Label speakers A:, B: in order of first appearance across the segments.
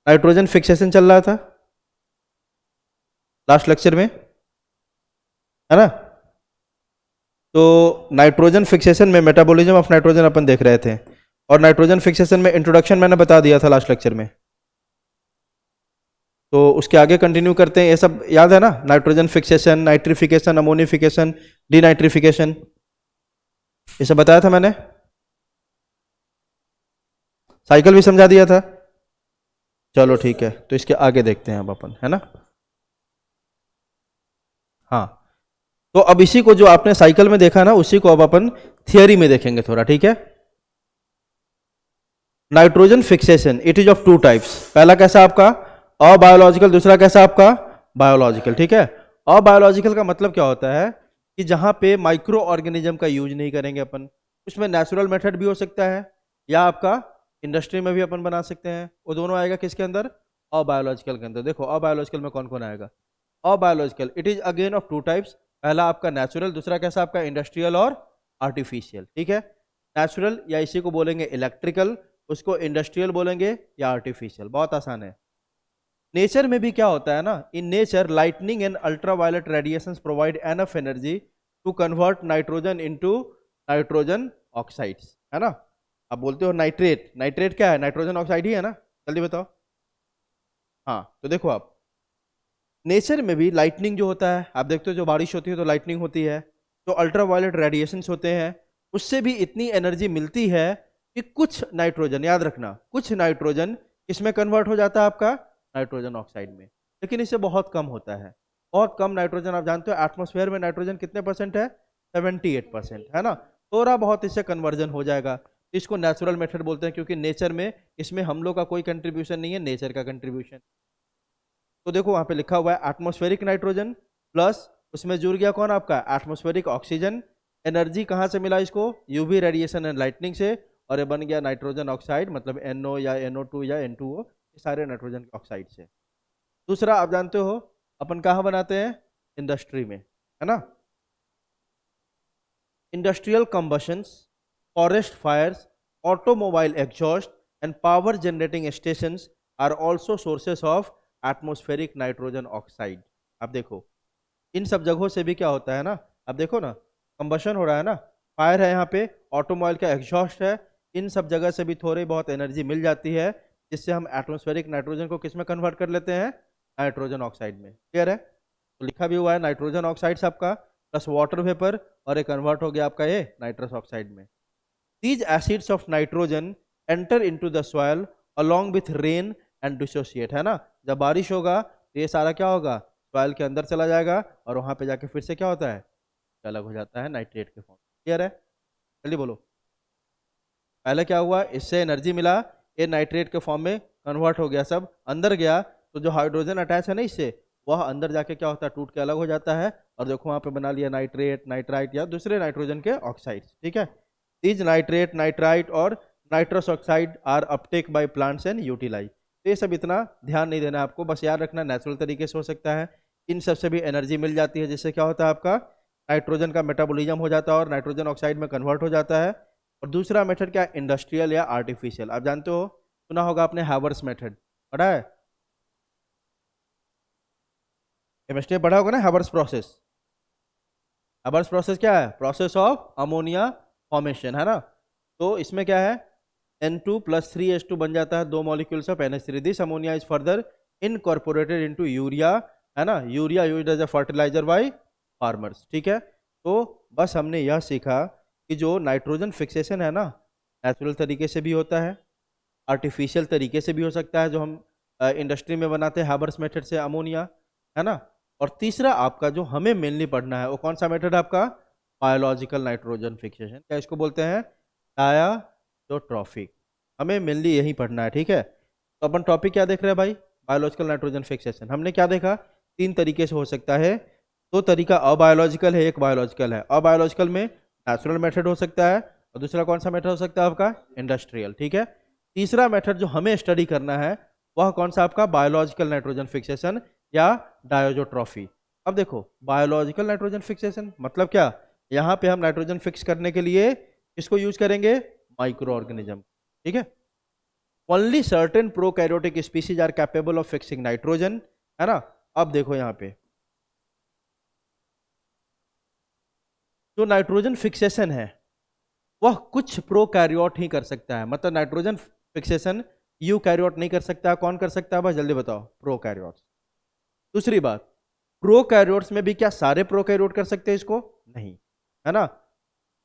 A: Nitrogen fixation चल रहा था लास्ट लेक्चर में, है ना। तो नाइट्रोजन फिक्सेशन में मेटाबॉलिज्म ऑफ नाइट्रोजन अपन देख रहे थे, और नाइट्रोजन फिक्सेशन में इंट्रोडक्शन मैंने बता दिया था लास्ट लेक्चर में। तो उसके आगे कंटिन्यू करते हैं, ये सब याद है ना, nitrogen fixation, nitrification, ammonification, denitrification, ये सब बताया था मैंने। साइकिल भी समझा दिया था। चलो ठीक है, तो इसके आगे देखते हैं अब अपन, है ना। हाँ, तो अब इसी को जो आपने साइकिल में देखा ना, उसी को अब अपन थियरी में देखेंगे थोड़ा, ठीक है। Nitrogen fixation it is of two types. पहला कैसा आपका अबायोलॉजिकल, दूसरा कैसा आपका बायोलॉजिकल, ठीक है। अबायोलॉजिकल का मतलब क्या होता है कि जहां पे माइक्रो ऑर्गेनिज्म का यूज नहीं करेंगे अपन, उसमें नेचुरल मेथड भी हो सकता है या आपका इंडस्ट्री में भी अपन बना सकते हैं। वो दोनों आएगा किसके अंदर, अबायोलॉजिकल के अंदर। देखो अबायोलॉजिकल में कौन कौन आएगा। Abiological it is again of two types. पहला आपका नेचुरल, दूसरा कैसा आपका इंडस्ट्रियल और आर्टिफिशियल, ठीक है। नेचुरल या इसी को बोलेंगे इलेक्ट्रिकल, उसको इंडस्ट्रियल बोलेंगे या आर्टिफिशियल, बहुत आसान है। नेचर में भी क्या होता है ना, in nature lightning and ultraviolet radiations provide enough energy to convert nitrogen into nitrogen oxides, है ना। अब बोलते हो नाइट्रेट, नाइट्रेट क्या है, नाइट्रोजन ऑक्साइड ही है ना, जल्दी बताओ। हाँ, तो देखो आप नेचर में भी लाइटनिंग जो होता है, आप देखते हो जो बारिश होती है तो लाइटनिंग होती है, जो अल्ट्रावायलेट रेडिएशंस होते हैं उससे भी इतनी एनर्जी मिलती है कि कुछ नाइट्रोजन, याद रखना, कुछ नाइट्रोजन इसमें कन्वर्ट हो जाता है आपका नाइट्रोजन ऑक्साइड में, लेकिन इससे बहुत कम होता है। बहुत कम नाइट्रोजन, आप जानते हो एटमॉस्फेयर में नाइट्रोजन कितने परसेंट है, 78%, है ना। थोड़ा बहुत इससे कन्वर्जन हो जाएगा, इसको नेचुरल मेथड बोलते हैं, क्योंकि नेचर में इसमें हम लोग का कोई कंट्रीब्यूशन नहीं है, नेचर का कंट्रीब्यूशन। तो देखो वहां पे लिखा हुआ है एटमॉस्फेरिक नाइट्रोजन प्लस उसमें जुड़ गया कौन आपका एटमॉस्फेरिक ऑक्सीजन। एनर्जी कहाँ से मिला इसको, यूवी रेडिएशन एंड लाइटनिंग से, और ये बन गया नाइट्रोजन ऑक्साइड, मतलब NO या NO2 या N2O, ये सारे नाइट्रोजन के ऑक्साइड से। दूसरा आप जानते हो अपन कहाँ बनाते हैं, इंडस्ट्री में, है ना। Industrial combustions, forest fires, automobile exhaust and power generating stations are also sources of atmospheric nitrogen oxide. आप देखो इन सब जगहों से भी क्या होता है ना, अब देखो ना, कंबशन हो रहा है ना, फायर है यहाँ पे, ऑटोमोबाइल का एग्जॉस्ट है, इन सब जगह से भी थोड़ी बहुत एनर्जी मिल जाती है, जिससे हम एटमॉस्फेरिक नाइट्रोजन को किस में कन्वर्ट कर लेते हैं, नाइट्रोजन ऑक्साइड में। क्लियर है, तो लिखा भी हुआ है नाइट्रोजन ऑक्साइड आपका प्लस वाटर वेपर, और ये कन्वर्ट हो गया आपका ये नाइट्रस ऑक्साइड में। These acids of nitrogen enter into the soil along with rain and dissociate, है ना। जब बारिश होगा तो ये सारा क्या होगा, सॉइल के अंदर चला जाएगा, और वहां पे जाके फिर से क्या होता है, अलग हो जाता है नाइट्रेट के फॉर्म। क्लियर है, जल्दी बोलो। पहले क्या हुआ, इससे एनर्जी मिला, ये नाइट्रेट के फॉर्म में कन्वर्ट हो गया, सब अंदर गया, तो जो हाइड्रोजन अटैच है ना इससे, वह अंदर जाके क्या होता है, टूट के अलग हो जाता है, और देखो वहां पे बना लिया नाइट्रेट, नाइट्राइट या दूसरे नाइट्रोजन के ऑक्साइड्स, ठीक है। दीज नाइट्रेट, नाइट्राइट और nitrous oxide are uptake by plants and utilise. तो ये सब इतना ध्यान नहीं देना आपको, बस याद रखना नेचुरल तरीके से हो सकता है, इन सब से भी एनर्जी मिल जाती है, जिससे क्या होता है आपका नाइट्रोजन का मेटाबॉलिज्म हो जाता है और नाइट्रोजन ऑक्साइड में कन्वर्ट हो जाता है। और दूसरा मेथड क्या, इंडस्ट्रियल या आर्टिफिशियल। आप जानते हो, सुना होगा आपने हैवर्स मेथड, पढ़ा है, केमिस्ट्री में पढ़ा होगा ना हैवर्स प्रोसेस। हैवर्स प्रोसेस क्या है, प्रोसेस ऑफ अमोनिया फॉर्मेशन, है ना। तो इसमें क्या है, N2 + 3H2 बन जाता है, दो molecules of NH3। This ammonia is further incorporated into urea, है ना। Urea used as a fertiliser by farmers, ठीक है। तो बस हमने यह सीखा कि जो नाइट्रोजन फिक्सेशन है ना, नेचुरल तरीके से भी होता है, आर्टिफिशियल तरीके से भी हो सकता है, जो हम इंडस्ट्री में बनाते हैं हैबर्स मेथड से अमोनिया, है ना। और तीसरा आपका जो हमें मेनली पढ़ना है वो कौन सा मेथड आपका, बायोलॉजिकल नाइट्रोजन फिक्सेशन, क्या इसको बोलते हैं, डायाजोट्रॉफिक। हमें मेनली यही पढ़ना है, ठीक है। तो अपन टॉपिक क्या देख रहे हैं भाई, बायोलॉजिकल नाइट्रोजन फिक्सेशन। हमने क्या देखा, तीन तरीके से हो सकता है, दो तरीका अबायोलॉजिकल है, एक बायोलॉजिकल है। अबायोलॉजिकल में नेचुरल मेथड हो सकता है, और दूसरा कौन सा मेथड हो सकता है आपका, इंडस्ट्रियल, ठीक है। तीसरा मेथड जो हमें स्टडी करना है वह कौन सा आपका, बायोलॉजिकल नाइट्रोजन फिक्सेशन या डायोजोट्रॉफी। अब देखो बायोलॉजिकल नाइट्रोजन फिक्सेशन मतलब क्या, यहाँ पे हम नाइट्रोजन फिक्स करने के लिए किसको यूज करेंगे, माइक्रो ऑर्गेनिज्म, ठीक है। Only certain prokaryotic species are capable of fixing nitrogen, है ना। अब देखो यहाँ पे जो नाइट्रोजन फिक्सेशन है वह कुछ प्रोकैरियोट ही कर सकता है, मतलब नाइट्रोजन फिक्सेशन यूकैरियोट नहीं कर सकता। कौन कर सकता है बस जल्दी बताओ? प्रोकैरियोट्स। दूसरी बात, प्रोकैरियोट्स में भी क्या सारे प्रोकैरियोट कर सकते हैं इसको? नहीं, है ना।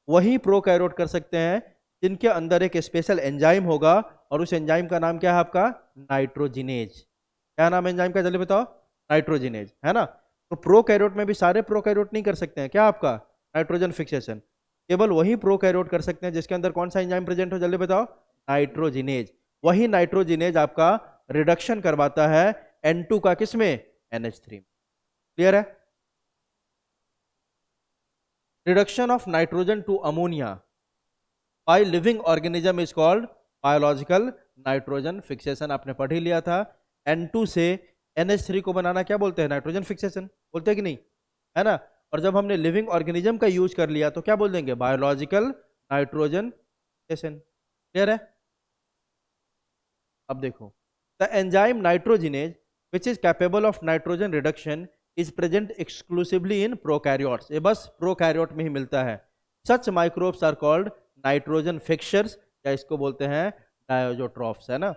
A: वही प्रोकैरियोट कर सकते हैं जिनके अंदर एक स्पेशल एंजाइम होगा, और उस एंजाइम का नाम क्या है आपका? नाइट्रोजिनेज। क्या नाम है एंजाइम का जल्दी बताओ? नाइट्रोजिनेज, है ना। तो प्रोकैरियोट में भी सारे प्रोकैरियोट नहीं कर सकते हैं क्या आपका नाइट्रोजन फिक्सेशन, केवल वही प्रोकैरियोट कर सकते हैं जिसके अंदर कौन सा एंजाइम प्रेजेंट हो, जल्दी बताओ? नाइट्रोजिनेज। वही नाइट्रोजिनेज आपका रिडक्शन करवाता है N2 का, किसमें? NH3। क्लियर है? Reduction of nitrogen to ammonia by living organism is called biological nitrogen fixation. आपने पढ़ ही लिया था। N2 से NH3 को बनाना क्या बोलते हैं? नाइट्रोजन फिक्सेशन बोलते हैं कि नहीं, है ना। और जब हमने लिविंग ऑर्गेनिज्म का यूज कर लिया तो क्या बोल देंगे? Biological nitrogen fixation. क्लियर है? अब देखो, the enzyme nitrogenase which is capable of nitrogen reduction is present exclusively in prokaryotes. ये बस प्रोकैरियोट में ही मिलता है। Such microbes are called nitrogen fixers, या इसको बोलते हैं डायोजोट्रॉफ्स, है ना।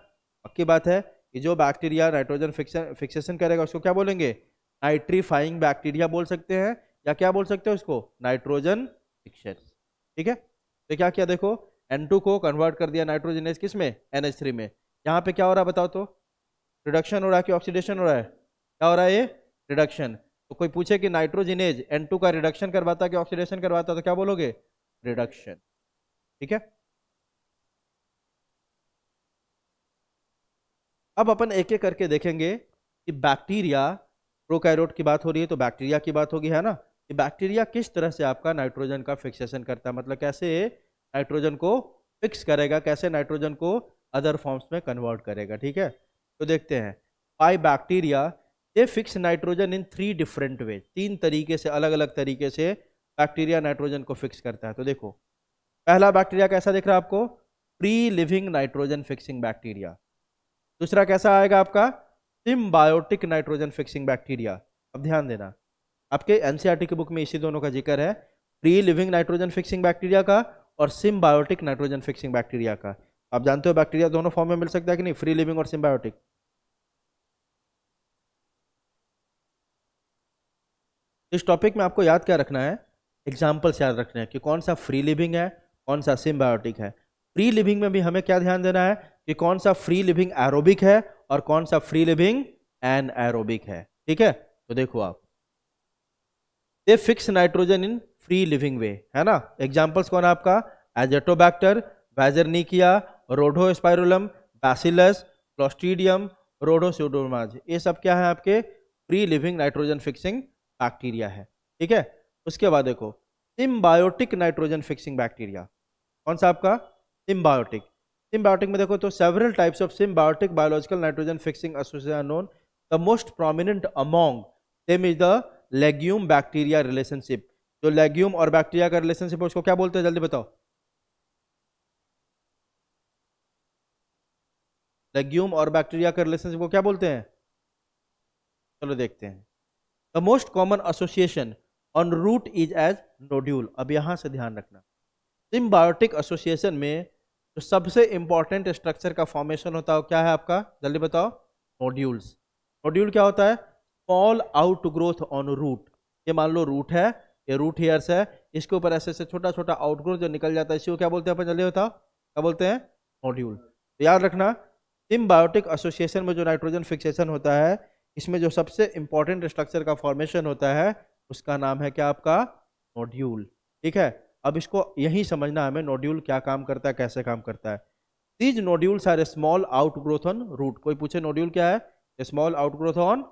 A: पक्की बात है कि जो बैक्टीरिया नाइट्रोजन फिक्सेशन करेगा उसको क्या बोलेंगे? नाइट्रीफाइंग बैक्टीरिया बोल सकते हैं, या क्या बोल सकते हो उसको? Nitrogen fixers. ठीक है, तो क्या किया देखो, N2 को कन्वर्ट कर दिया नाइट्रोजनेज किस में? NH3 में। यहाँ पे क्या हो रहा है बताओ तो? रिडक्शन हो रहा है कि ऑक्सीडेशन हो रहा है? क्या हो रहा है ये? रिडक्शन। तो कोई पूछे कि नाइट्रोजिनेज N2 का रिडक्शन करवाता कि ऑक्सीडेशन करवाता, तो क्या बोलोगे? रिडक्शन। ठीक है, अब अपन एक एक करके देखेंगे कि बैक्टीरिया, प्रोकैरियोट की बात हो रही है तो बैक्टीरिया की बात होगी, है ना। कि बैक्टीरिया किस तरह से आपका नाइट्रोजन का फिक्सेशन करता है, मतलब कैसे नाइट्रोजन को फिक्स करेगा, कैसे नाइट्रोजन को अदर फॉर्म्स में कन्वर्ट करेगा। ठीक है, तो देखते हैं। By bacteria they fix nitrogen in 3 different way. 3 तरीके से, अलग अलग तरीके से बैक्टीरिया नाइट्रोजन को फिक्स करता है। तो देखो, पहला बैक्टीरिया कैसा दिख रहा है आपको? Free living nitrogen fixing bacteria. दूसरा कैसा आएगा आपका? Symbiotic nitrogen fixing bacteria. अब ध्यान देना, आपके एनसीईआरटी की बुक में इसी दोनों का जिक्र है, free living nitrogen fixing bacteria का और सिम्बायोटिक नाइट्रोजन फिक्सिंग बैक्टीरिया का। आप जानते हो बैक्टीरिया दोनों फॉर्म में मिल सकता है कि नहीं, फ्री लिविंग और सिम्बायोटिक। इस टॉपिक में आपको याद क्या रखना है? एग्जाम्पल्स याद रखने हैं कि कौन सा फ्री लिविंग है, कौन सा सिम्बायोटिक है। फ्री लिविंग में भी हमें क्या ध्यान देना है कि कौन सा फ्री लिविंग एरोबिक है और कौन सा फ्री लिविंग एन एरोबिक है। ठीक है, तो देखो आप, they fix nitrogen in free living way, है ना। एग्जाम्पल्स कौन है आपका? Azotobacter, Beijerinckia, Rhodospirillum, Bacillus, Clostridium, Rhodopseudomonas. ये सब क्या है आपके? Free living nitrogen fixing bacteria है। ठीक है, उसके बाद देखो, सिम्बायोटिक नाइट्रोजन फिक्सिंग बैक्टीरिया। कौन सा आपका? सिम्बायोटिक। सिम्बायोटिक में देखो तो several types of symbiotic biological nitrogen fixing association are known. The most prominent among them is the legume bacteria relationship. जो लेग्यूम और बैक्टीरिया का रिलेशनशिप है उसको क्या बोलते हैं, जल्दी बताओ? लेग्यूम और बैक्टीरिया का रिलेशनशिप को क्या बोलते हैं? चलो देखते हैं। The most common association on root is as nodule. अब यहां से ध्यान रखना, सिम्बायोटिक एसोसिएशन में जो सबसे इंपॉर्टेंट स्ट्रक्चर का फॉर्मेशन होता है क्या है आपका, जल्दी बताओ? नोड्यूल्स। नोड्यूल क्या होता है? Small out growth on root. ये मान लो रूट है, ये रूट हेयर्स है, इसके ऊपर ऐसे ऐसे छोटा छोटा आउटग्रोथ जो निकल जाता है, इसी को क्या बोलते हैं अपन, जल्दी बताओ? क्या बोलते हैं? नोड्यूल। तो याद रखना, सिम्बायोटिक एसोसिएशन में जो नाइट्रोजन फिक्सेशन होता है, इसमें जो सबसे इंपॉर्टेंट स्ट्रक्चर का फॉर्मेशन होता है उसका नाम है क्या आपका? नोड्यूल। ठीक है, अब इसको यही समझना हमें, नोड्यूल क्या काम करता है, कैसे काम करता है। These nodules are a small outgrowth on root. कोई पूछे नोड्यूल क्या है? स्मॉल आउटग्रोथ ऑन,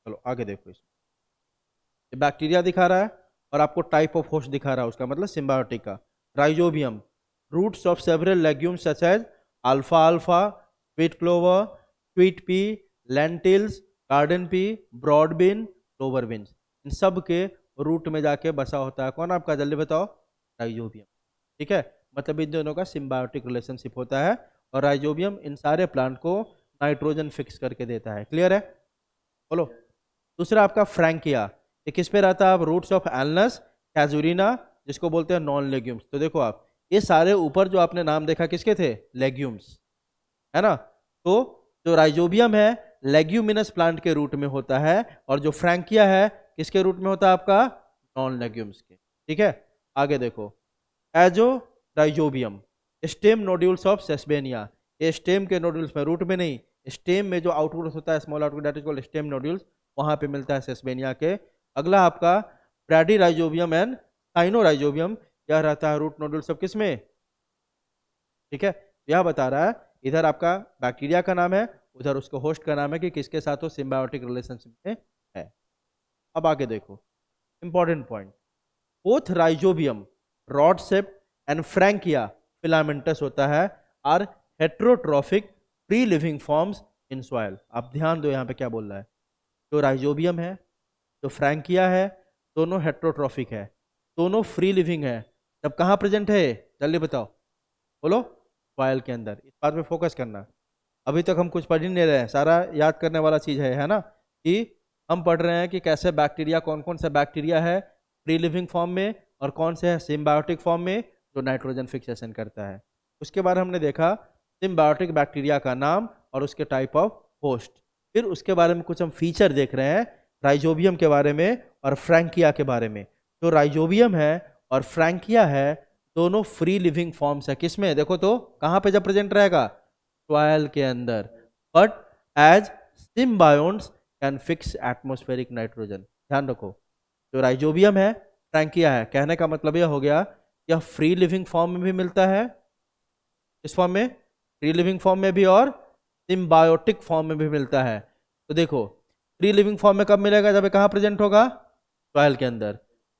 A: चलो आगे देखो, इसमें बैक्टीरिया दिखा रहा है और आपको टाइप ऑफ होस्ट दिखा रहा है, उसका मतलब सिम्बायोटिक का। Rhizobium, roots of several legumes such as अल्फा अल्फा, sweet clover, sweet pea, lentils, garden pea, broad bean, clover beans. इन सब के रूट में जाके बसा होता है कौन आपका, जल्दी बताओ? राइजोबियम। ठीक है, मतलब इन दोनों का सिम्बायोटिक रिलेशनशिप होता है, और राइजोबियम इन सारे प्लांट को नाइट्रोजन फिक्स करके देता है। क्लियर है? बोलो। दूसरा आपका फ्रैंकिया, ये किस पे रहता है? आप रूट्स ऑफ एल्नस, कैजुरिना, जिसको बोलते हैं नॉन लेग्यूम्स। तो देखो आप, ये सारे ऊपर जो आपने नाम देखा किसके थे? लेग्यूम्स, है ना? तो जो राइजोबियम है लेग्यूमिनस प्लांट के रूट में होता है, और जो फ्रैंकिया है किसके रूट में होता है? आपका नॉन लेग्यूम्स के। ठीक है, आगे देखो। Azorhizobium, stem nodules of Sesbania, ये स्टेम के नोड्यूल्स में, रूट में नहीं, स्टेम में जो आउटवर्ड होता है small outward, that is called stem nodules, वहां पे मिलता है सेस्बेनिया के। अगला आपका Bradyrhizobium and Sinorhizobium, यह रहता है रूट नोड्यूल सब किस में? ठीक है, यह बता रहा है इधर आपका बैक्टीरिया का नाम है, उधर उसको होस्ट का नाम है कि किसके साथ वो सिम्बायोटिक रिलेशनशिप में है। अब आगे देखो, important point, both rhizobium rod shape and frankia filamentous होता है, are heterotrophic free living forms in soil. आप ध्यान दो यहाँ पे क्या बोल रहा है। जो राइजोबियम है, जो फ्रैंकिया है, दोनों हेट्रोट्रॉफिक है, दोनों फ्री लिविंग है। तब कहाँ प्रेजेंट है? जल्दी बताओ, बोलो। सॉइल के अंदर। इस बात पे फोकस करना। अभी तक हम कुछ पढ़ ही नहीं रहे हैं, सारा याद करने वाला चीज़ है ना? कि हम पढ़ रहे हैं कि कैसे बैक्टीरिया, कौन कौन सा बैक्टीरिया है फ्री लिविंग फॉर्म में, और कौन से है सिम्बायोटिक फॉर्म में जो नाइट्रोजन फिक्सेशन करता है। उसके बाद हमने देखा सिम्बायोटिक बैक्टीरिया का नाम और उसके टाइप ऑफ होस्ट। फिर उसके बारे में कुछ हम फीचर देख रहे हैं राइजोबियम के बारे में और फ्रैंकिया के बारे में। जो राइजोबियम है और फ्रैंकिया है, दोनों फ्री लिविंग फॉर्म्स है। किसमें? देखो तो, कहाँ पे जब प्रेजेंट रहेगा? सॉइल के अंदर। But as symbionts can fix atmospheric nitrogen. ध्यान रखो, जो राइजोबियम है, फ्रैंकिया है, कहने का मतलब यह हो गया यह फ्री लिविंग फॉर्म में भी मिलता है, इस फॉर्म में, फ्री लिविंग फॉर्म में भी, और सिम्बायोटिक फॉर्म में भी मिलता है। तो देखो, फ्री लिविंग फॉर्म में कब मिलेगा? जब कहाँ प्रेजेंट होगा? सॉइल के अंदर।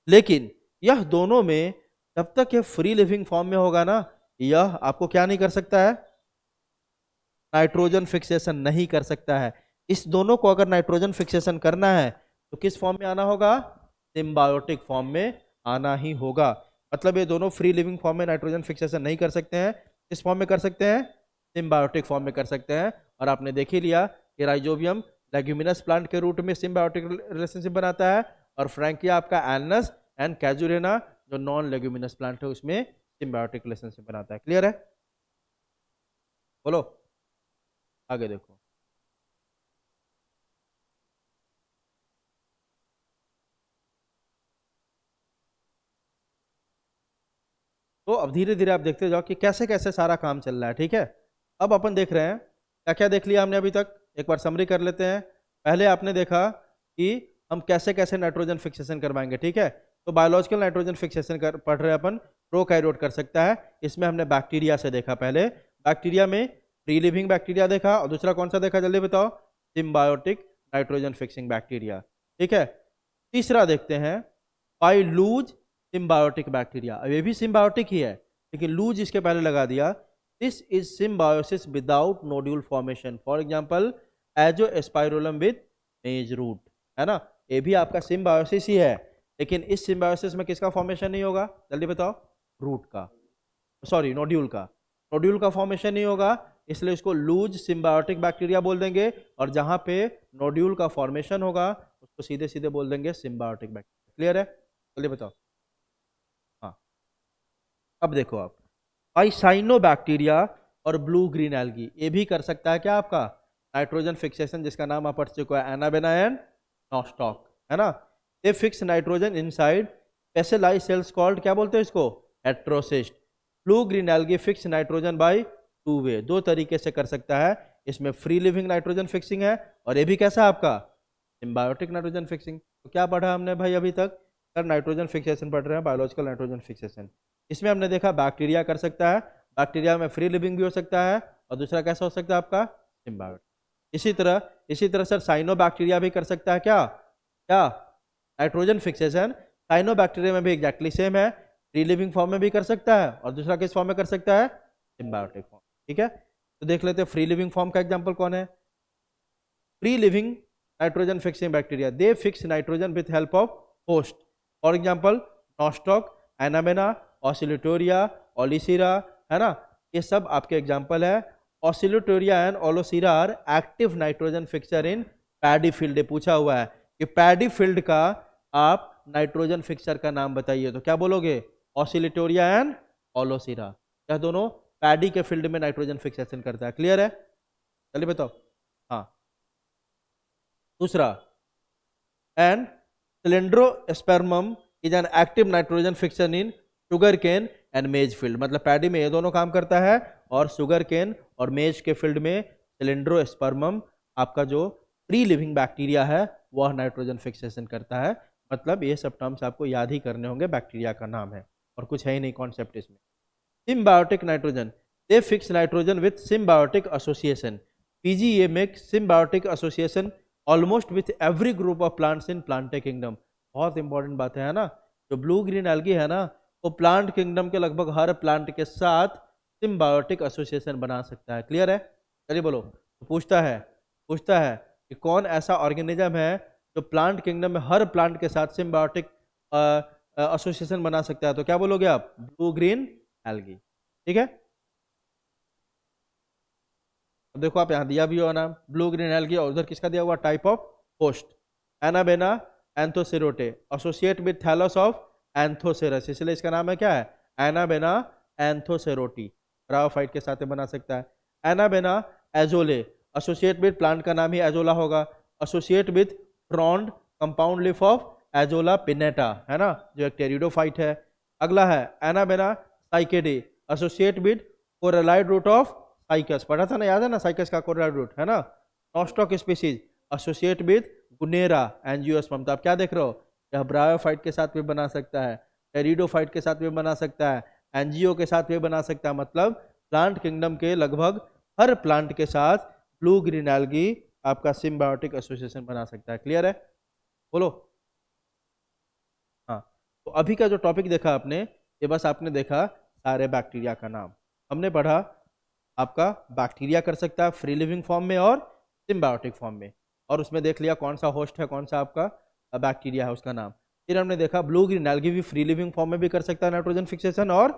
A: लेकिन यह दोनों में जब तक ये फ्री लिविंग फॉर्म में होगा ना, यह आपको क्या नहीं कर सकता है? नाइट्रोजन फिक्सेशन नहीं कर सकता है। इस दोनों को अगर नाइट्रोजन फिक्सेशन करना है तो किस फॉर्म में आना होगा? सिम्बायोटिक फॉर्म में आना ही होगा। मतलब ये दोनों फ्री लिविंग फॉर्म में नाइट्रोजन फिक्सेशन नहीं कर सकते हैं। किस फॉर्म में कर सकते हैं? सिम्बायोटिक फॉर्म में कर सकते हैं। और आपने देख ही लिया कि राइजोबियम लेग्यूमिनस प्लांट के रूट में सिम्बायोटिक रिलेशनशिप बनाता है, और फ्रैंकिया आपका एल्नस एंड कैजुरेना जो नॉन लेग्यूमिनस प्लांट है उसमें सिम्बायोटिक रिलेशनशिप बनाता है। क्लियर है? बोलो, आगे देखो। तो अब धीरे धीरे आप देखते जाओ कि कैसे कैसे सारा काम चल रहा है। ठीक है, अब अपन देख रहे हैं क्या क्या देख लिया हमने अभी तक, एक बार समरी कर लेते हैं। पहले आपने देखा कि हम कैसे कैसे नाइट्रोजन फिक्सेशन करवाएंगे। ठीक है, तो बायोलॉजिकल नाइट्रोजन फिक्सेशन कर पढ़ रहे हैं अपन, प्रोकैरियोट कर सकता है। इसमें हमने बैक्टीरिया से देखा, पहले बैक्टीरिया में फ्री लिविंग बैक्टीरिया देखा, और दूसरा कौन सा देखा जल्दी बताओ? Symbiotic nitrogen fixing bacteria. ठीक है, तीसरा देखते हैं पाइलूज सिम्बायोटिक बैक्टीरिया। अब ये भी सिम्बायोटिक ही है, लेकिन लूज इसके पहले लगा दिया। This is symbiosis without nodule formation, for example Azospirillum with maize root, है ना? ये भी आपका सिम्बायोसिस ही है, लेकिन इस सिम्बायोसिस में किसका फॉर्मेशन नहीं होगा? जल्दी बताओ। रूट का, सॉरी नोड्यूल का। नोड्यूल का फॉर्मेशन नहीं होगा, इसलिए इसको लूज सिम्बायोटिक बैक्टीरिया बोल देंगे। और जहां पे नोड्यूल का फॉर्मेशन होगा उसको सीधे सीधे बोल देंगे सिम्बायोटिक बैक्टीरिया। क्लियर है? जल्दी बताओ। हाँ, अब देखो आप, पाइसाइनोबैक्टीरिया और ब्लू ग्रीन एल्गी, ये भी कर सकता है क्या आपका नाइट्रोजन फिक्सेशन, जिसका नाम आप पढ़ चुके हैं, एनाबेना एंड नॉस्टॉक, है ना? They fix nitrogen inside specialised cells called, क्या बोलते हैं इसको? Heterocyst. Blue green algae fix nitrogen by two way, दो तरीके से कर सकता है। इसमें फ्री लिविंग नाइट्रोजन फिक्सिंग है, और ये भी कैसा है आपका? Symbiotic nitrogen fixing. तो क्या पढ़ा हमने भाई अभी तक? सर नाइट्रोजन फिक्सेशन पढ़ रहे हैं, बायोलॉजिकल नाइट्रोजन फिक्सेशन। इसमें हमने देखा बैक्टीरिया कर सकता है, बैक्टीरिया में फ्री लिविंग भी हो सकता है, और दूसरा कैसा हो सकता है आपका? सिम्बायोटिक। इसी तरह सर साइनो बैक्टीरिया भी कर सकता है क्या? क्या नाइट्रोजन फिक्सेशन साइनो बैक्टीरिया में भी एग्जैक्टली सेम है, फ्री लिविंग फॉर्म में भी कर सकता है, और दूसरा किस फॉर्म में कर सकता है? Symbiotic form. ठीक है, तो देख लेते हैं फ्री लिविंग फॉर्म का एग्जाम्पल कौन है। Free living nitrogen fixing bacteria, they fix nitrogen with help of host, for example Nostoc, Anabaena, Oscillatoria, Aulosira, है ना, ये सब आपके एग्जाम्पल है। Oscillatoria and Aulosira are active nitrogen fixer in paddy field. पूछा हुआ है कि पैडी फील्ड का आप नाइट्रोजन फिक्सर का नाम बताइए, तो क्या बोलोगे? ऑसिलोटोरिया एंड ओलोसीरा, क्या दोनों पैडी के फील्ड में नाइट्रोजन फिक्सेशन करता है। क्लियर है? चलिए बताओ। हाँ, दूसरा, and Cylindrospermum is an active nitrogen fixer in sugarcane and maize field. मतलब पैडी में ये दोनों काम करता है, और शुगर केन और मेज के फील्ड में सिलेंड्रोस्पर्मम आपका जो फ्री लिविंग बैक्टीरिया है वह नाइट्रोजन फिक्सेशन करता है। मतलब ये सब टर्म्स आपको याद ही करने होंगे, बैक्टीरिया का नाम है और कुछ है ही नहीं कॉन्सेप्ट इसमें। Symbiotic nitrogen, they fix nitrogen with symbiotic association. PGA make symbiotic association almost with every group of plants in Plantae kingdom. बहुत इंपॉर्टेंट बात है ना, जो ब्लू ग्रीन एल्गी है ना, वो प्लांट किंगडम के लगभग हर प्लांट के साथ सिम्बायोटिक एसोसिएशन बना सकता है। क्लियर है? चलिए बोलो। तो पूछता है कि कौन ऐसा ऑर्गेनिज्म है जो प्लांट किंगडम में हर प्लांट के साथ सिम्बायोटिक एसोसिएशन बना सकता है, तो क्या बोलोगे आप? Blue green algae. ठीक है, अब देखो आप यहाँ दिया भी हो नाम ब्लू ग्रीन एल्गी, और उधर किसका दिया हुआ? Type of host, Anabaena anthocerotae associate with thallus of Anthoceros, इसलिए इसका नाम है क्या है? एनाबेना एंथोसेरोटी। ब्रायोफाइट के साथ बना सकता है। Anabaena azollae associate with, plant का नाम ही एजोला होगा, associate with frond compound leaf of Azolla pinnata, है ना, जो एक टेरिडोफाइट है। अगला है Anabaena cycadeae associate with coralloid root of Cycas, पढ़ा था ना, याद है ना, साइकस का कोरलाइड रूट, है ना। Nostoc species associate with Gunnera angiosperm. तो आप क्या देख रहे हो? यह ब्रायोफाइट के साथ भी बना सकता है, टेरिडोफाइट के साथ भी बना सकता है, एंजियो के साथ भी बना सकता है। मतलब प्लांट किंगडम के लगभग हर प्लांट के साथ ब्लू ग्रीन एल्गी आपका सिम्बायोटिक एसोसिएशन बना सकता है। क्लियर है? बोलो। हाँ, तो अभी का जो टॉपिक देखा आपने, ये बस आपने देखा सारे बैक्टीरिया का नाम। हमने पढ़ा आपका बैक्टीरिया कर सकता है फ्री लिविंग फॉर्म में और सिम्बायोटिक फॉर्म में, और उसमें देख लिया कौन सा होस्ट है, कौन सा आपका बैक्टीरिया है, उसका नाम। फिर हमने देखा ब्लू ग्रीन एल्गी भी फ्री लिविंग फॉर्म में भी कर सकता है नाइट्रोजन फिक्सेशन, और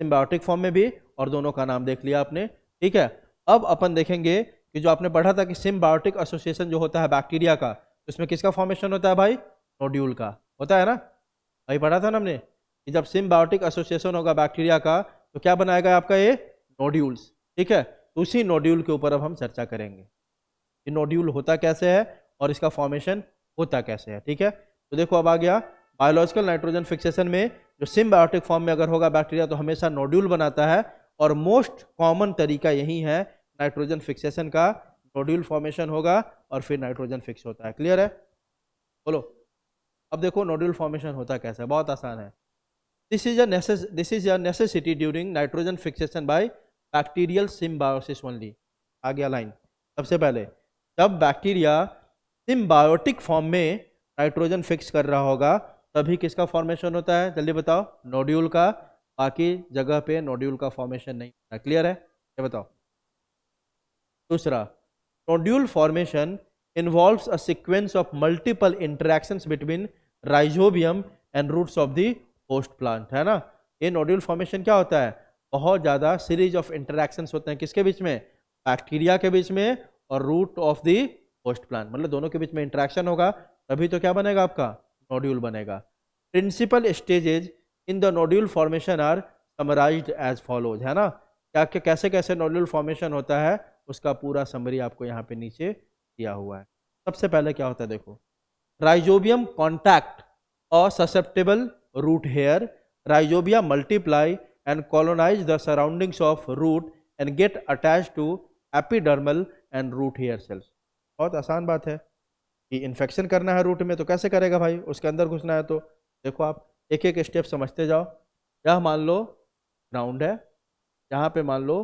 A: सिम्बायोटिक फॉर्म में भी, और दोनों का नाम देख लिया आपने। ठीक है, अब अपन देखेंगे कि जो आपने पढ़ा था कि सिम्बायोटिक एसोसिएशन जो होता है बैक्टीरिया का, उसमें किसका फॉर्मेशन होता है भाई? नोड्यूल का होता है ना, भाई पढ़ा था ना हमने कि जब सिम्बायोटिक एसोसिएशन होगा बैक्टीरिया का तो क्या बनाएगा आपका? ये नोड्यूल्स। ठीक है, तो उसी नोड्यूल के ऊपर अब हम चर्चा करेंगे कि नोड्यूल होता कैसे है और इसका फॉर्मेशन होता कैसे है। ठीक है, तो देखो अब आ गया बायोलॉजिकल नाइट्रोजन फिक्सेशन में, जो सिम्बायोटिक फॉर्म में अगर होगा बैक्टीरिया तो हमेशा नोड्यूल बनाता है, और मोस्ट कॉमन तरीका यही है नाइट्रोजन फिक्सेशन का, नोड्यूल फॉर्मेशन होगा और फिर नाइट्रोजन फिक्स होता है। क्लियर है? बोलो। अब देखो नोड्यूल फॉर्मेशन होता कैसा है, बहुत आसान है। This is a necessity during nitrogen fixation by bacterial symbiosis only. आ गया लाइन। सबसे पहले जब बैक्टीरिया सिम्बायोटिक फॉर्म में नाइट्रोजन फिक्स कर रहा होगा तभी किसका फॉर्मेशन होता है? जल्दी बताओ। नोड्यूल का, बाकी जगह पे नोड्यूल का फॉर्मेशन नहीं होता। क्लियर है? ये बताओ। दूसरा, nodule formation involves a sequence of multiple interactions between rhizobium and roots of the host plant, है ना। ये नोड्यूल फॉर्मेशन क्या होता है? बहुत ज़्यादा सीरीज ऑफ इंटरेक्शंस होते हैं किसके बीच में? बैक्टीरिया के बीच में और root of the host plant, मतलब दोनों के बीच में इंटरेक्शन होगा तभी तो क्या बनेगा आपका? नोड्यूल बनेगा। Principal stages in the nodule formation are summarised as follows, है ना। क्या क्या कैसे कैसे नोड्यूल फॉर्मेशन होता है उसका पूरा समरी आपको यहाँ पे नीचे दिया हुआ है। सबसे पहले क्या होता है देखो, राइजोबियम कॉन्टैक्ट और susceptible root hair, rhizobia multiply and colonize the surroundings of root and get attached to epidermal and root hair cells। बहुत आसान बात है कि इन्फेक्शन करना है रूट में तो कैसे करेगा भाई? उसके अंदर घुसना है तो देखो आप एक एक स्टेप समझते जाओ। यह मान लो ग्राउंड है, यहाँ पे मान लो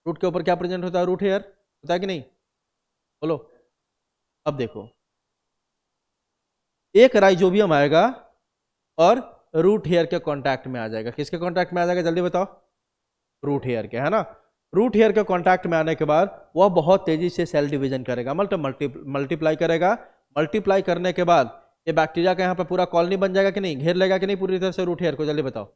A: रूट के ऊपर क्या प्रेजेंट होता है? रूट हेयर होता है कि नहीं? बोलो। अब देखो एक राइजोबियम आएगा और रूट हेयर के कांटेक्ट में आ जाएगा। किसके कांटेक्ट में आ जाएगा? जल्दी बताओ। रूट हेयर के, है ना। रूट हेयर के कांटेक्ट में आने के बाद वह बहुत तेजी से सेल डिवीजन करेगा, मतलब मल्टीप्लाई करेगा। मल्टीप्लाई करने के बाद ये बैक्टीरिया का यहाँ पे पूरा कॉलोनी बन जाएगा कि नहीं? घेर लेगा कि नहीं पूरी तरह से रूट हेयर को? जल्दी बताओ।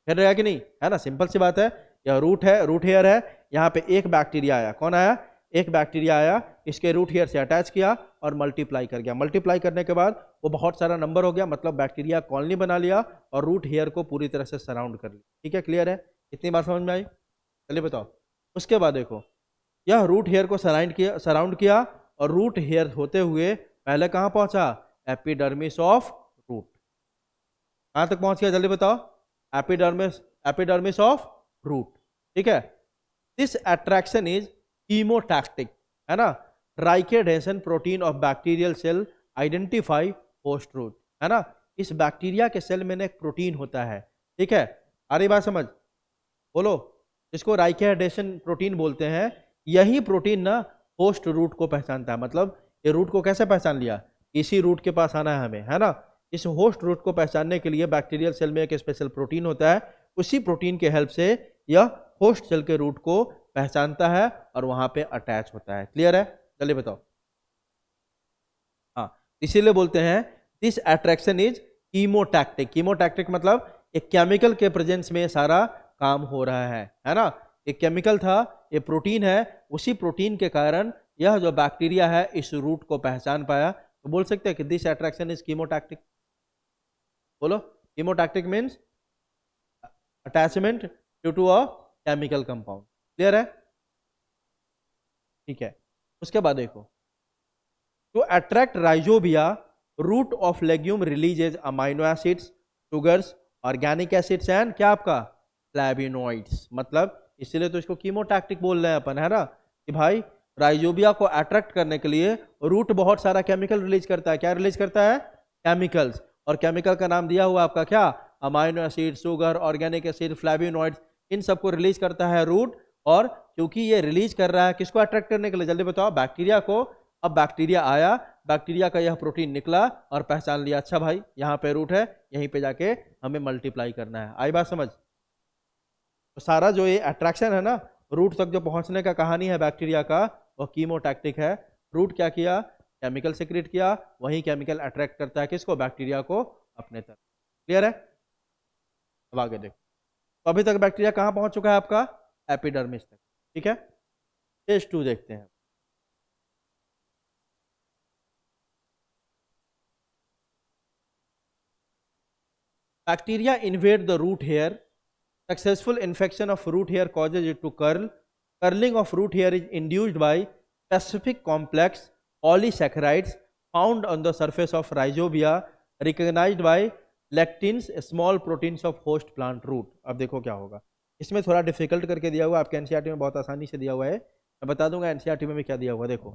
A: फिर रहेगा कि नहीं, है ना, सिंपल सी बात है। यह रूट है, रूट हेयर है, यहाँ पे एक बैक्टीरिया आया, कौन आया, एक बैक्टीरिया आया, इसके रूट हेयर से अटैच किया और मल्टीप्लाई कर गया। मल्टीप्लाई करने के बाद वो बहुत सारा नंबर हो गया, मतलब बैक्टीरिया कॉलोनी बना लिया और रूट हेयर को पूरी तरह से सराउंड कर लिया। ठीक है, क्लियर है, इतनी बात समझ में आई? चलिए बताओ। उसके बाद देखो, यह रूट हेयर को सराउंड किया और रूट हेयर होते हुए पहले कहाँ पहुंचा, एपिडर्मिस ऑफ रूट। कहाँ तक पहुंच गया, जल्दी बताओ, एपिडर्मिस, एपिडर्मिस ऑफ रूट। ठीक है, दिस अट्रैक्शन इज कीमोटैक्टिक, है ना, rhicadhesin protein of bacterial cell identify host root, है ना, इस बैक्टीरिया के सेल में एक प्रोटीन होता है। ठीक है, आ रही बात समझ, बोलो, इसको राइकेडेशन प्रोटीन बोलते हैं। यही प्रोटीन ना होस्ट रूट को पहचानता है, मतलब ये रूट को कैसे पहचान लिया, इसी रूट के पास आना है हमें, है ना। इस होस्ट रूट को पहचानने के लिए बैक्टीरियल सेल में एक स्पेशल प्रोटीन होता है, उसी प्रोटीन के हेल्प से यह होस्ट सेल के रूट को पहचानता है और वहां पे अटैच होता है। क्लियर है, चलिए बताओ। हाँ, इसीलिए बोलते हैं दिस अट्रैक्शन इज कीमोटैक्टिक। कीमोटैक्टिक मतलब एक केमिकल के प्रेजेंस में सारा काम हो रहा है ना। एक केमिकल था, ये प्रोटीन है, उसी प्रोटीन के कारण यह जो बैक्टीरिया है इस रूट को पहचान पाया। तो बोल सकते हैं कि दिस अट्रैक्शन इज कीमोटैक्टिक। बोलो, chemotactic means attachment due to a chemical compound. Clear है, ठीक है। उसके बाद देखो, to attract rhizobia, root of legume releases amino acids, sugars, organic acids and क्या आपका फ्लैविनोइड्स। मतलब इसीलिए तो इसको कीमोटैक्टिक बोल रहे हैं अपन, है ना, कि भाई राइजोबिया को अट्रैक्ट करने के लिए रूट बहुत सारा केमिकल रिलीज करता है। क्या रिलीज करता है, केमिकल्स, और केमिकल का नाम दिया हुआ आपका क्या, amino acid, sugar, organic acid, flavonoids, इन सबको रिलीज करता है रूट। और क्योंकि ये रिलीज कर रहा है किसको अट्रैक्ट करने के लिए, जल्दी बताओ, बैक्टीरिया को। अब बैक्टीरिया आया, बैक्टीरिया का यह प्रोटीन निकला और पहचान लिया, अच्छा भाई यहाँ पे रूट है, यहीं पे जाके हमें मल्टीप्लाई करना है। आई बात समझ? तो सारा जो ये अट्रैक्शन है ना, रूट तक जो पहुंचने का कहानी है बैक्टीरिया का, वो कीमोटैक्टिक है। रूट क्या किया, केमिकल सिक्रेट किया, वही केमिकल अट्रैक्ट करता है किसको, बैक्टीरिया को अपने तरफ। क्लियर है, अब आगे देखो। तो अभी तक बैक्टीरिया कहाँ पहुंच चुका है आपका, एपिडर्मिस तक। ठीक है, फेज 2 देखते हैं। Bacteria invade the root hair. Successful infection of root hair causes it to curl. Curling of root hair is induced by specific complex polysaccharides found on the surface of rhizobia, recognized by lectins, small proteins of host plant root. अब देखो क्या होगा, इसमें थोड़ा difficult करके दिया हुआ, आपके एनसीईआरटी में बहुत आसानी से दिया हुआ है, मैं बता दूंगा एनसीईआरटी में भी क्या दिया हुआ। देखो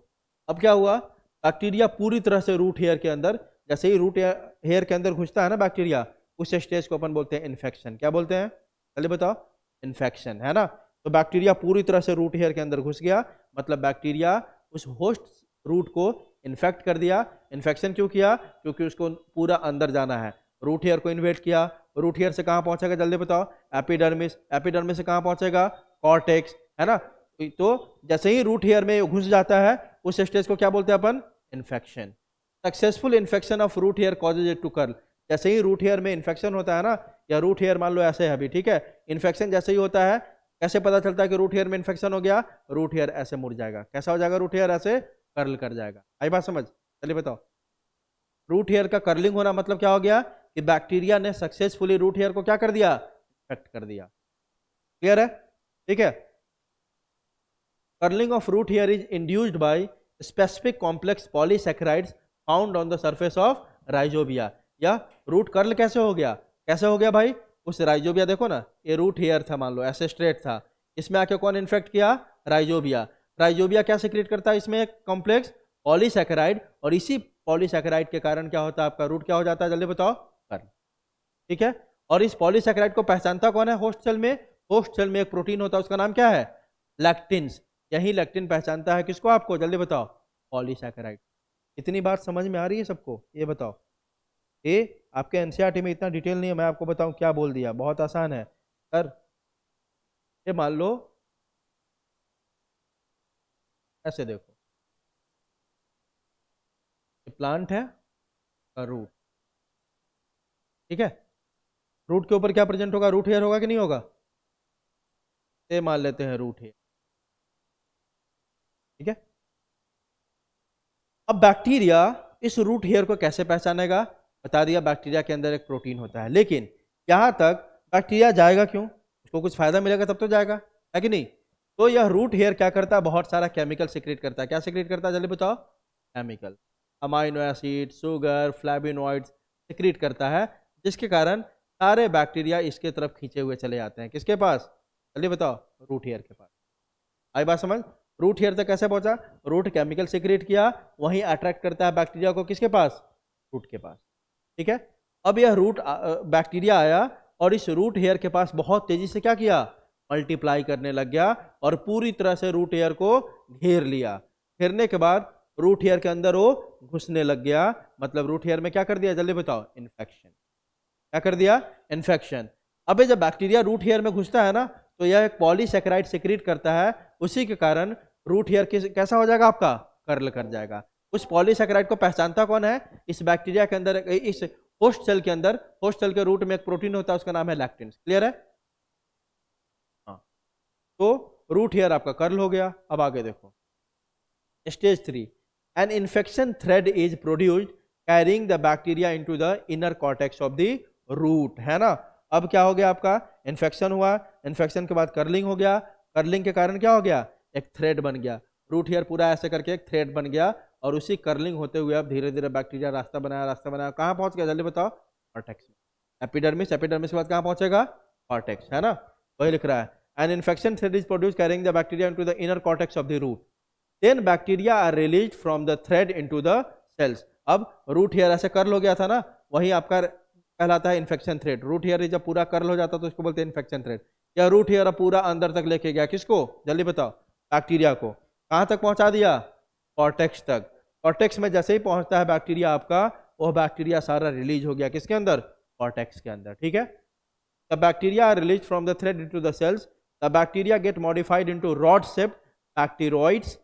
A: अब क्या हुआ, बैक्टीरिया पूरी तरह से रूट हेयर के अंदर, जैसे ही रूट हेयर के अंदर घुसता है ना बैक्टीरिया, उस स्टेज को अपन बोलते हैं इन्फेक्शन। क्या बोलते हैं, चलिए बताओ, इन्फेक्शन, है ना। तो बैक्टीरिया पूरी तरह से रूट हेयर के अंदर घुस गया, मतलब बैक्टीरिया उस होस्ट रूट को इन्फेक्ट कर दिया। इन्फेक्शन क्यों किया, क्योंकि उसको पूरा अंदर जाना है। रूट हेयर को इन्वेट किया, रूट हेयर से कहाँ पहुंचेगा, जल्दी बताओ, एपिडर्मिस, एपिडर्मिस से कहाँ पहुंचेगा, कॉर्टेक्स, है ना। तो जैसे ही रूट हेयर में घुस जाता है, उस स्टेज को क्या बोलते हैं अपन, infection. Successful infection of root hair causes it to curl. जैसे ही रूट हेयर में इन्फेक्शन होता है ना, या रूट हेयर मान लो ऐसे है अभी, ठीक है, इन्फेक्शन जैसे ही होता है, कैसे पता चलता है कि रूट हेयर में इन्फेक्शन हो गया, रूट हेयर ऐसे मुड़ जाएगा। कैसा हो जाएगा, रूट हेयर ऐसे कर्ल कर जाएगा। आई बात समझ, चलिए बताओ। रूट हेयर का कर्लिंग होना मतलब क्या हो गया, कि बैक्टीरिया ने सक्सेसफुली रूट हेयर को क्या कर दिया, इन्फेक्ट कर दिया। क्लियर है, ठीक है। Curling of root hair is induced by specific complex polysaccharides found on the surface of rhizobia. या रूट कर्ल कैसे हो गया, कैसे हो गया भाई, उस राइजोबिया, देखो ना ये रूट हेयर था, मान लो ऐसे स्ट्रेट था, इसमें आके कौन इन्फेक्ट किया, राइजोबिया। राइजोबिया क्या सिक्रेट करता है, इसमें एक कॉम्प्लेक्स पॉलीसैकेराइड, और इसी पॉलीसैकेराइड के कारण क्या होता है, आपका रूट क्या हो जाता है, जल्दी बताओ, कर्ल। ठीक है, और इस पॉलीसैकेराइड को पहचानता कौन है, होस्ट सेल में। होस्ट सेल में एक प्रोटीन होता है, उसका नाम क्या है, लैक्टिन्स। यही लैक्टिन पहचानता है किसको, आपको, जल्दी बताओ, पॉलीसैकेराइड। इतनी बात समझ में आ रही है सबको, ये बताओ। ये आपके एनसीईआरटी में इतना डिटेल नहीं है, मैं आपको बताऊं क्या बोल दिया, बहुत आसान है सर। ये मान लो ऐसे देखो, ये प्लांट है का रूट, ठीक है, रूट के ऊपर क्या प्रेजेंट होगा, रूट हेयर होगा कि नहीं होगा, ये मान लेते हैं रूट हेयर, ठीक है। अब बैक्टीरिया इस रूट हेयर को कैसे पहचानेगा, बता दिया बैक्टीरिया के अंदर एक प्रोटीन होता है, लेकिन यहां तक बैक्टीरिया जाएगा क्यों, उसको कुछ फायदा मिलेगा तब तो जाएगा, है कि नहीं। तो यह रूट हेयर क्या करता है, बहुत सारा केमिकल सिक्रेट करता है। क्या सिक्रेट करता है जल्दी बताओ, chemical, amino acid, sugar, flavonoids secrete करता है, जिसके कारण सारे बैक्टीरिया इसके तरफ खींचे हुए चले जाते हैं, किसके पास, जल्दी बताओ, रूट हेयर के पास। आई बात समझ, रूट हेयर तक कैसे पहुंचा, रूट केमिकल सिक्रेट किया, वहीं अट्रैक्ट करता है बैक्टीरिया को, किसके पास, रूट के पास, ठीक है। अब यह रूट बैक्टीरिया आया और इस रूट हेयर के पास बहुत तेजी से क्या किया, मल्टीप्लाई करने लग गया और पूरी तरह से रूट हेयर को घेर लिया। घेरने के बाद रूट हेयर के अंदर वो घुसने लग गया, मतलब रूट हेयर में क्या कर दिया जल्दी बताओ, इन्फेक्शन, क्या कर दिया, इन्फेक्शन। अब जब बैक्टीरिया रूट हेयर में घुसता है ना, तो यह एक पॉलीसेकेराइड सिक्रीट करता है, उसी के कारण रूट हेयर कैसा हो जाएगा आपका, कर्ल कर जाएगा। उस पॉलीसेकेराइड को पहचानता कौन है, इस बैक्टीरिया के अंदर, इस होस्ट सेल के अंदर, होस्ट सेल के रूट में एक प्रोटीन होता है, उसका नाम है लैक्टिन, क्लियर है। हाँ, तो रूट हेयर आपका कर्ल हो गया। अब आगे देखो, stage 3, an infection thread is produced carrying the bacteria into the inner cortex of the root, है ना। अब क्या हो गया आपका, इन्फेक्शन हुआ, इन्फेक्शन के बाद कर्लिंग हो गया, कर्लिंग के कारण क्या हो गया, एक थ्रेड बन गया, रूट हेयर पूरा ऐसे करके एक थ्रेड बन गया, और उसी कर्लिंग होते हुए अब धीरे धीरे बैक्टीरिया रास्ता बनाया, कहाँ पहुंच गया जल्दी बताओ, कॉर्टेक्स में। एपिडर्मिस, एपिडर्मिस के बाद कहाँ पहुंचेगा, कॉर्टेक्स, है ना, वही लिख रहा है। An infection thread is produce carrying the bacteria into the inner cortex of the root, then bacteria are released from the thread into the cells. अब रूट हेयर ऐसे कर्ल हो गया था ना, वही आपका कहलाता है इन्फेक्शन थ्रेड। रूट हेयर जब पूरा कर्ल हो जाता तो उसको बोलते हैं इन्फेक्शन थ्रेड। या रूट हेयर पूरा अंदर तक लेके गया, किसको जल्दी बताओ, बैक्टीरिया को, कहां तक पहुंचा दिया, कॉर्टेक्स तक। कॉर्टेक्स में जैसे ही पहुंचता है बैक्टीरिया आपका, वह बैक्टीरिया सारा रिलीज हो गया, किसके अंदर, कॉर्टेक्स के अंदर, ठीक है। The bacteria are release from the thread into the cells, the bacteria get modified into rod shaped bacteroids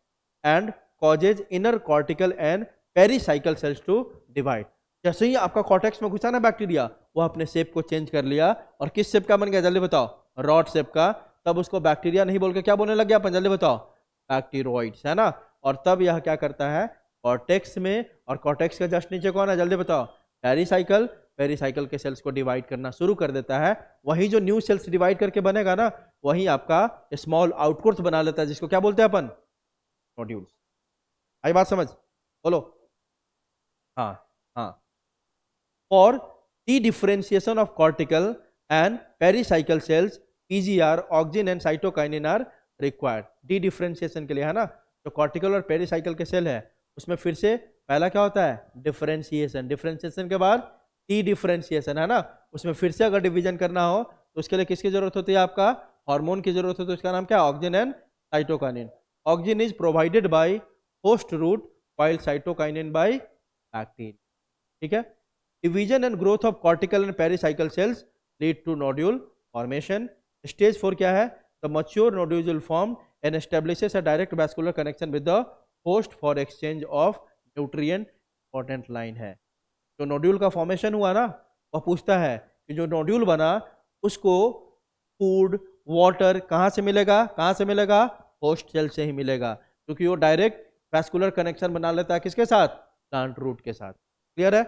A: and causes inner cortical and pericycle cells to divide. जैसे ही आपका कॉर्टेक्स में घुसा ना बैक्टीरिया, वो अपने शेप को चेंज कर लिया, और किस शेप का बन गया जल्दी बताओ, रॉड शेप का। तब उसको बैक्टीरिया नहीं बोल के क्या बोलने लग गया अपन, जल्दी बताओ, बैक्टीरोइड्स, है ना। और तब यह क्या करता है, कॉर्टेक्स में, और कॉर्टेक्स के जस्ट नीचे कौन है जल्दी बताओ, पेरीसाइकल, पेरीसाइकल के सेल्स को डिवाइड करना शुरू कर देता है। वही जो न्यू सेल्स डिवाइड करके बनेगा ना, वही आपका स्मॉल आउटकोर्स बना लेता है, जिसको क्या बोलते हैं अपन, नोड्यूल्स। आई बात समझ, बोलो, हाँ हाँ। For the differentiation of cortical and pericycle cells, PGR, auxin and cytokinin are required. Dedifferentiation के लिए, है ना। जो कॉर्टिकल और पेरीसाइकल के सेल है, उसमें फिर से पहला क्या होता है, डिफरेंशिएशन, डिफरेंशिएशन के बाद डी डिफरेंशिएशन, है ना। उसमें फिर से अगर डिवीजन करना हो तो उसके लिए किसकी जरूरत होती है, आपका हार्मोन की जरूरत होती है, उसका नाम क्या है, auxin and cytokinin. Auxin is provided by host root while cytokinin by bacteria, ठीक है। Division and growth of cortical and pericycle cells lead to nodule formation. Stage 4 क्या है, the mature nodule will form and establishes a direct vascular connection with the host for exchange of nutrient, important line है। जो nodule का formation हुआ ना, वह पूछता है कि जो नोड्यूल बना उसको फूड, वाटर कहाँ से मिलेगा, कहाँ से मिलेगा, होस्ट सेल से ही मिलेगा, क्योंकि वो डायरेक्ट वैस्कुलर कनेक्शन बना लेता है, किसके साथ, प्लांट रूट के साथ। क्लियर है।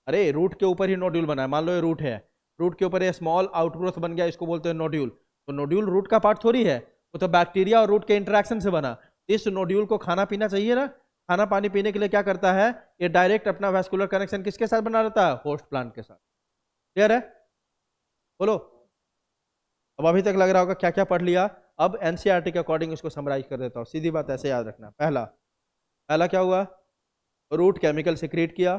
A: अरे रूट के ऊपर ही नोड्यूल बना है, मान लो ये रूट है, रूट के ऊपर ये स्मॉल आउटग्रोथ बन गया, इसको बोलते हैं नोड्यूल। तो नोड्यूल रूट का पार्ट थोड़ी है, वो तो बैक्टीरिया और रूट के इंटरेक्शन से बना। इस नोड्यूल को खाना पीना चाहिए ना, खाना पानी पीने के लिए क्या करता है, ये डायरेक्ट अपना वैस्कुलर कनेक्शन किसके साथ बना लेता है, होस्ट प्लांट के साथ। क्लियर है, बोलो। अब अभी तक लग रहा होगा क्या क्या पढ़ लिया। अब एनसीईआरटी के अकॉर्डिंग इसको समराइज कर देता हूँ, सीधी बात ऐसे याद रखना। पहला क्या हुआ, रूट केमिकल सिक्रेट किया,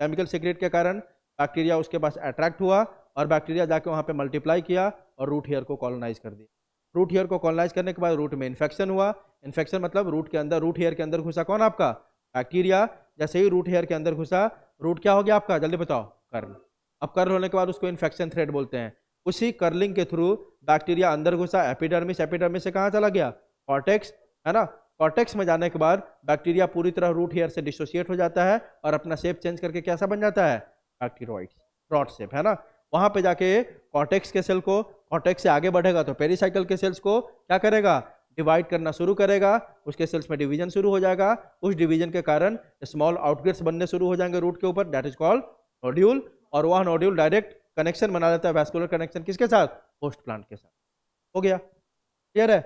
A: केमिकल सिक्रेट के कारण बैक्टीरिया उसके पास अट्रैक्ट हुआ, और बैक्टीरिया जाके वहाँ पे मल्टीप्लाई किया और रूट हेयर को कॉलोनाइज कर दिया। रूट हेयर को कॉलोनाइज करने के बाद रूट में इन्फेक्शन हुआ। इन्फेक्शन मतलब रूट के अंदर, रूट हेयर के अंदर घुसा कौन, आपका बैक्टीरिया। जैसे ही रूट हेयर के अंदर घुसा, रूट क्या हो गया आपका, जल्दी बताओ, कर्ल। अब कर्ल होने के बाद उसको इन्फेक्शन थ्रेड बोलते हैं। उसी कर्लिंग के थ्रू बैक्टीरिया अंदर घुसा, एपिडर्मिस, एपिडर्मिस से कहाँ चला गया, कॉर्टेक्स, है ना। कॉर्टेक्स में जाने के बाद बैक्टीरिया पूरी तरह रूट हेयर से डिसोसिएट हो जाता है और अपना शेप चेंज करके कैसा बन जाता है, बैक्टीरोइड्स, रॉड शेप, है ना। वहां पे जाके कॉर्टेक्स के सेल को, कॉर्टेक्स से आगे बढ़ेगा तो पेरिसाइकिल के सेल्स को क्या करेगा, डिवाइड करना शुरू करेगा, उसके सेल्स में डिवीजन शुरू हो जाएगा, उस डिवीजन के कारण स्मॉल आउटगेट्स बनने शुरू हो जाएंगे रूट के ऊपर, दैट इज कॉल्ड नोड्यूल, और वह नोड्यूल डायरेक्ट कनेक्शन बना देता है, वैस्कुलर कनेक्शन किसके साथ, होस्ट प्लांट के साथ। हो गया, क्लियर है।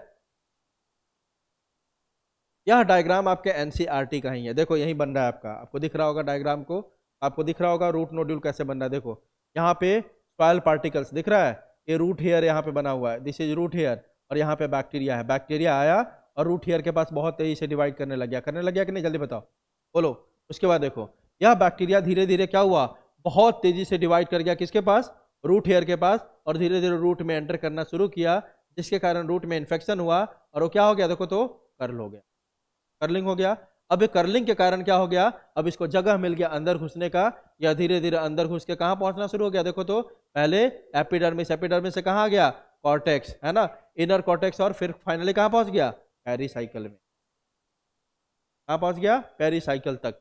A: यह डायग्राम आपके एनसीईआरटी का ही है, देखो यही बन रहा है आपका, आपको दिख रहा होगा डायग्राम को, आपको दिख रहा होगा रूट नोड्यूल कैसे बन रहा है। देखो यहाँ पे सॉइल पार्टिकल्स दिख रहा है, ये रूट हेयर यहाँ पे बना हुआ है, दिस इज रूट हेयर, और यहाँ पे बैक्टीरिया है, बैक्टीरिया आया और रूट हेयर के पास बहुत तेजी से डिवाइड करने लग गया, कि नहीं, जल्दी बताओ, बोलो। उसके बाद देखो यह बैक्टीरिया धीरे धीरे क्या हुआ, बहुत तेजी से डिवाइड कर गया किसके पास, रूट हेयर के पास, और धीरे धीरे रूट में एंटर करना शुरू किया, जिसके कारण रूट में इन्फेक्शन हुआ और वो क्या हो गया, देखो तो कर्ल हो गया, कर्लिंग हो गया। अब ये कर्लिंग के कारण क्या हो गया, अब इसको जगह मिल गया अंदर घुसने का, या धीरे धीरे अंदर घुस के कहां पहुंचना शुरू हो गया, देखो तो पहले एपिडर्मिस, एपिडर्मिस से कहां गया, कॉर्टेक्स, है ना, इनर कॉर्टेक्स, और फिर फाइनली कहां पहुंच गया, पेरिसाइकिल में, कहां पहुंच गया, पेरिसाइकिल तक।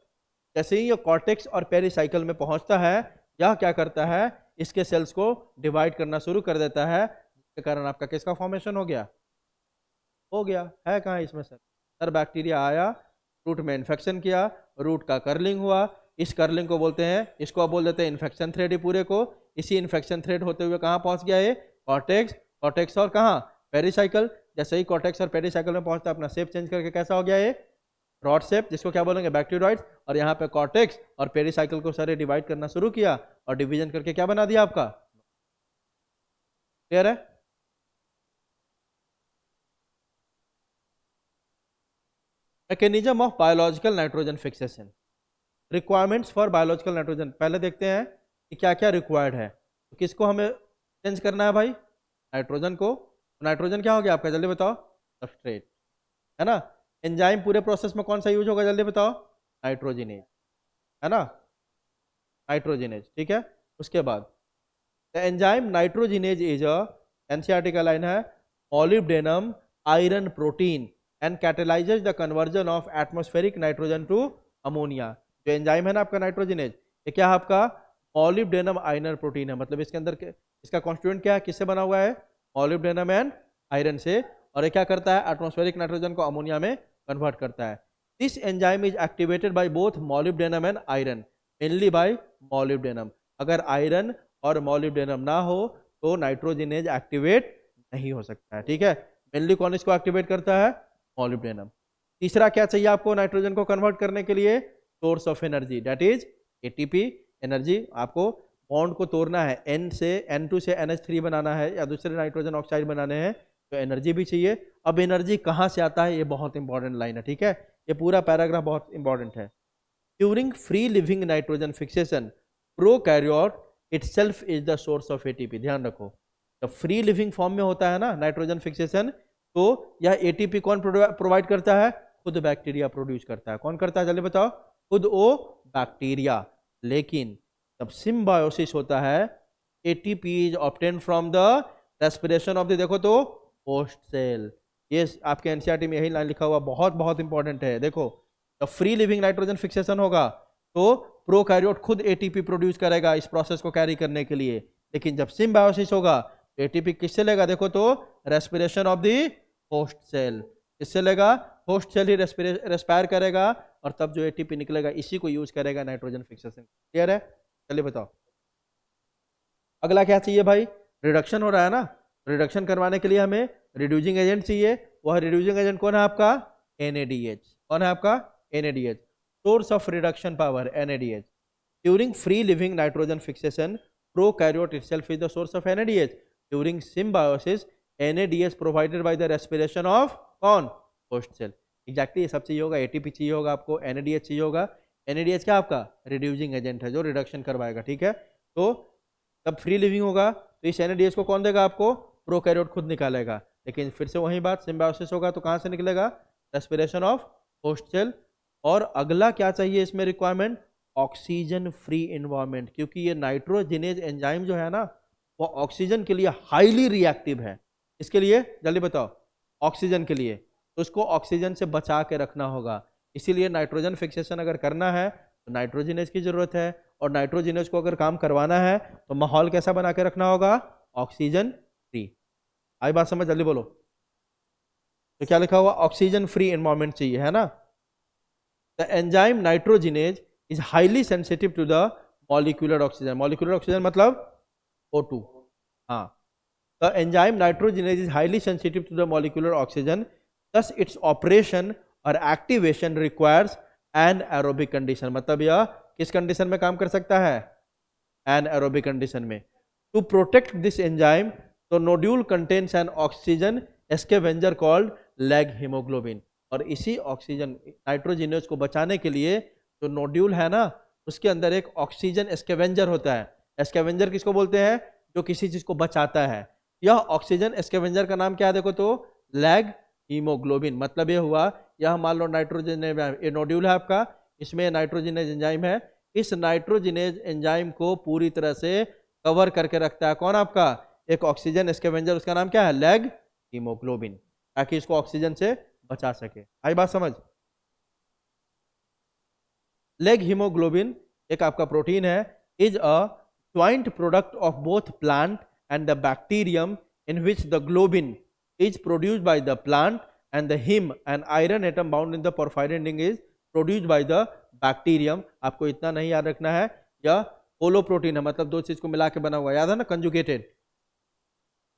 A: जैसे ही ये कॉर्टेक्स और पेरिसाइकिल में पहुंचता है, यह क्या करता है, इसके सेल्स को डिवाइड करना शुरू कर देता है, जिसके कारण आपका किसका फॉर्मेशन हो गया, हो गया है कहाँ इसमें सर बैक्टीरिया आया, रूट में इन्फेक्शन किया, रूट का कर्लिंग हुआ, इस कर्लिंग को बोलते हैं, इसको आप बोल देते हैं इन्फेक्शन थ्रेड, ही पूरे को, इसी इन्फेक्शन थ्रेड होते हुए कहाँ पहुंच गया ये, कॉर्टेक्स, कॉर्टेक्स और कहाँ, पेरिसाइकिल। जैसे ही कॉर्टेक्स और पेरिसाइकिल में पहुंचता है, अपना शेप चेंज करके कैसा हो गया ये, रॉड शेप, जिसको क्या बोलेंगे, बैक्टीरियोइड्स, और यहाँ पे कॉर्टेक्स और पेरिसाइकिल को सारे डिवाइड करना शुरू किया और डिवीजन करके क्या बना दिया आपका, क्लियर है। Mechanism of biological nitrogen fixation, requirements for biological nitrogen, पहले देखते हैं कि क्या क्या रिक्वायर्ड है, तो किसको हमें चेंज करना है भाई, नाइट्रोजन को, नाइट्रोजन क्या हो गया आपका, जल्दी बताओ, सबस्ट्रेट, है ना। एंजाइम पूरे प्रोसेस में कौन सा यूज होगा, जल्दी बताओ, नाइट्रोजिनेज, है ना, नाइट्रोजिनेज, ठीक है। उसके बाद एंजाइम नाइट्रोजिनेज इज एनसीईआरटी का लाइन है, molybdenum iron protein and catalyses the conversion of atmospheric nitrogen to ammonia. जो एंजाइम है ना आपका नाइट्रोजिनेज, ये क्या है आपका, मॉलिब्डेनम आयरन प्रोटीन है, मतलब इसके अंदर इसका कॉन्स्टिट्यूएंट क्या है, किससे बना हुआ है, मॉलिब्डेनम एंड आयरन से, और ये क्या करता है, एटमॉस्फेरिक नाइट्रोजन को अमोनिया में कन्वर्ट करता है। This enzyme is activated by both molybdenum and iron, mainly by molybdenum. अगर आयरन और मॉलिब्डेनम ना हो तो नाइट्रोजिनेज एक्टिवेट नहीं हो सकता है, ठीक है। मेनली कौन इसको एक्टिवेट करता है, मॉलिब्डेनम। तीसरा क्या चाहिए आपको नाइट्रोजन को कन्वर्ट करने के लिए, source of energy, that is ATP energy. आपको बॉन्ड को तोड़ना है, N से N2 से NH3 बनाना है या दूसरे नाइट्रोजन ऑक्साइड बनाने हैं, तो एनर्जी भी चाहिए। अब एनर्जी कहाँ से आता है, ये बहुत इंपॉर्टेंट लाइन है, ठीक है, ये पूरा पैराग्राफ बहुत इंपॉर्टेंट है। During free living nitrogen fixation, prokaryote itself is the source of ATP. ध्यान रखो, जब फ्री लिविंग फॉर्म में होता है ना नाइट्रोजन फिक्सेशन, तो यह एटीपी कौन प्रोवाइड करता है, खुद बैक्टीरिया प्रोड्यूस करता है। कौन करता है, जल्दी बताओ, खुद वो बैक्टीरिया। लेकिन जब सिम्बायोसिस होता है, ATP is obtain from the respiration of the, देखो तो, होस्ट सेल। ये आपके एनसीईआरटी में यही लाइन लिखा हुआ, बहुत बहुत इंपॉर्टेंट है। देखो, जब फ्री लिविंग नाइट्रोजन फिक्सेशन होगा तो प्रोकैरियोट खुद एटीपी प्रोड्यूस करेगा इस प्रोसेस को कैरी करने के लिए, लेकिन जब सिम्बायोसिस होगा एटीपी किससे लेगा, देखो तो, respiration of the host cell. किससे लेगा, होस्ट सेल ही रेस्पायर करेगा, और तब जो एटीपी निकलेगा इसी को यूज करेगा नाइट्रोजन फिक्सेशन। क्लियर है, चलिए बताओ अगला क्या चाहिए भाई, रिडक्शन हो रहा है ना, रिडक्शन करवाने के लिए हमें रिड्यूसिंग एजेंट चाहिए। वह रिड्यूसिंग एजेंट कौन है आपका, NADH। कौन है आपका, NADH, source of reduction power, NADH। During free living nitrogen fixation, prokaryote itself is the source of NADH। During symbiosis, NADH provided by the respiration of कौन, host cell. Exactly ये सब चाहिए होगा, एटीपी चाहिए होगा आपको, NADH चाहिए होगा। NADH क्या आपका रिड्यूसिंग एजेंट है जो रिडक्शन करवाएगा, ठीक है। तो तब फ्री लिविंग होगा तो इस NADH को कौन देगा आपको, प्रोकैरियोट खुद निकालेगा। लेकिन फिर से वही बात, सिम्बायोसिस होगा तो कहाँ से निकलेगा, रेस्पिरेशन ऑफ होस्ट सेल। और अगला क्या चाहिए इसमें रिक्वायरमेंट, ऑक्सीजन फ्री इन्वायरमेंट, क्योंकि ये नाइट्रोजिनेज एंजाइम जो है ना, वो ऑक्सीजन के लिए हाईली रिएक्टिव है। इसके लिए जल्दी बताओ, ऑक्सीजन के लिए, तो उसको ऑक्सीजन से बचा के रखना होगा। इसीलिए नाइट्रोजन फिक्सेशन अगर करना है तो नाइट्रोजिनेज की जरूरत है, और नाइट्रोजिनस को अगर काम करवाना है तो माहौल कैसा बना के रखना होगा, ऑक्सीजन फ्री। आई बात समझ, जल्दी बोलो। तो क्या लिखा हुआ, ऑक्सीजन फ्री एनवायरमेंट चाहिए, है ना। The enzyme nitrogenase is highly sensitive to the molecular oxygen. Molecular oxygen मतलब O2। हाँ, the enzyme nitrogenase is highly sensitive to the molecular oxygen, thus its operation और activation requires anaerobic condition. मतलब यह किस condition में काम कर सकता है, एन एरोबिक कंडीशन में। टू प्रोटेक्ट दिस एंजाइम, तो nodule contains an oxygen scavenger called leghaemoglobin. और इसी ऑक्सीजन नाइट्रोजिनस को बचाने के लिए जो नोड्यूल है ना, उसके अंदर एक ऑक्सीजन एस्केवेंजर होता है। एस्केवेंजर किसको बोलते हैं, जो किसी चीज को बचाता है। यह ऑक्सीजन एस्केवेंजर का नाम क्या है, देखो तो लैग हीमोग्लोबिन। मतलब ये हुआ, यह मान लो नाइट्रोजन ये नोड्यूल है आपका, इसमें नाइट्रोजिनेज एंजाइम है। इस नाइट्रोजिनेज एंजाइम को पूरी तरह से कवर करके रखता है कौन, आपका एक ऑक्सीजन एस्केवेंजर, उसका नाम क्या है, लैग हीमोग्लोबिन, ताकि इसको ऑक्सीजन से बचा सके। आई बात समझ। लैग हीमोग्लोबिन एक आपका प्रोटीन है, is a joint product of both plant and the bacterium, in which the globin is produced by the plant and the heme and iron atom bound in the porphyrin ring is produced by the bacterium। आपको इतना नहीं याद रखना है, यह होलो protein है, मतलब दो चीज को मिला के बना हुआ, याद है ना, कंजुगेटेड,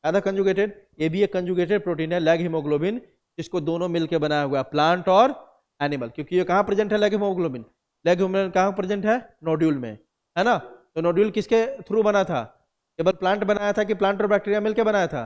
A: याद है कंजुगेटेड। ये भी एक कंजुगेटेड प्रोटीन है लैग हीमोग्लोबिन, जिसको दोनों मिलकर बनाया हुआ है, प्लांट और एनिमल। क्योंकि ये कहाँ प्रेजेंट है लैग हीमोग्लोबिन, लैग हीमोग्लोबिन कहाँ प्रेजेंट है, नोड्यूल में, है ना। तो नोड्यूल किसके थ्रू बना था, केवल प्लांट बनाया था कि प्लांट और बैक्टीरिया मिलकर बनाया था,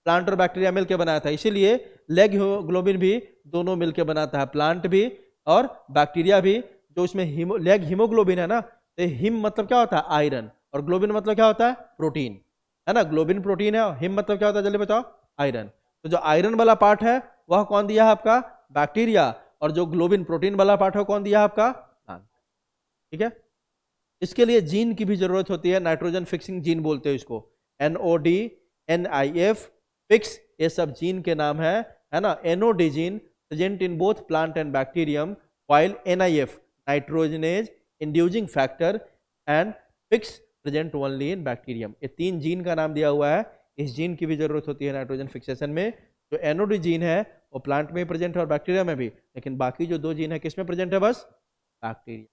A: प्लांट और बैक्टीरिया मिलकर बनाया था। इसीलिए लैग हीमोग्लोबिन भी दोनों मिलकर बनाता है, प्लांट भी और बैक्टीरिया भी। जो इसमें लैग हीमोग्लोबिन है ना, तो हिम मतलब क्या होता है, आयरन, और ग्लोबिन मतलब क्या होता है, प्रोटीन, है ना। ग्लोबिन प्रोटीन है और हिम मतलब क्या होता है, जल्दी बताओ, आयरन। तो जो आयरन वाला पार्ट है वह कौन दिया है आपका, बैक्टीरिया, और जो ग्लोबिन प्रोटीन वाला पार्ट है कौन दिया है आपका, प्लांट। ठीक है। इसके लिए जीन की भी जरूरत होती है, नाइट्रोजन फिक्सिंग जीन बोलते हैं इसको, NOD, NIF फिक्स, ये सब जीन के नाम है ना। NOD gene present in both plant and bacterium, while NIF nitrogenase inducing factor and fix present only in bacterium. ये तीन जीन का नाम दिया हुआ है, इस जीन की भी जरूरत होती है नाइट्रोजन फिक्सेशन में। जो NOD जीन है वो प्लांट में प्रेजेंट है और बैक्टीरिया में भी, लेकिन बाकी जो दो जीन है किस में प्रेजेंट है, बस बैक्टीरिया।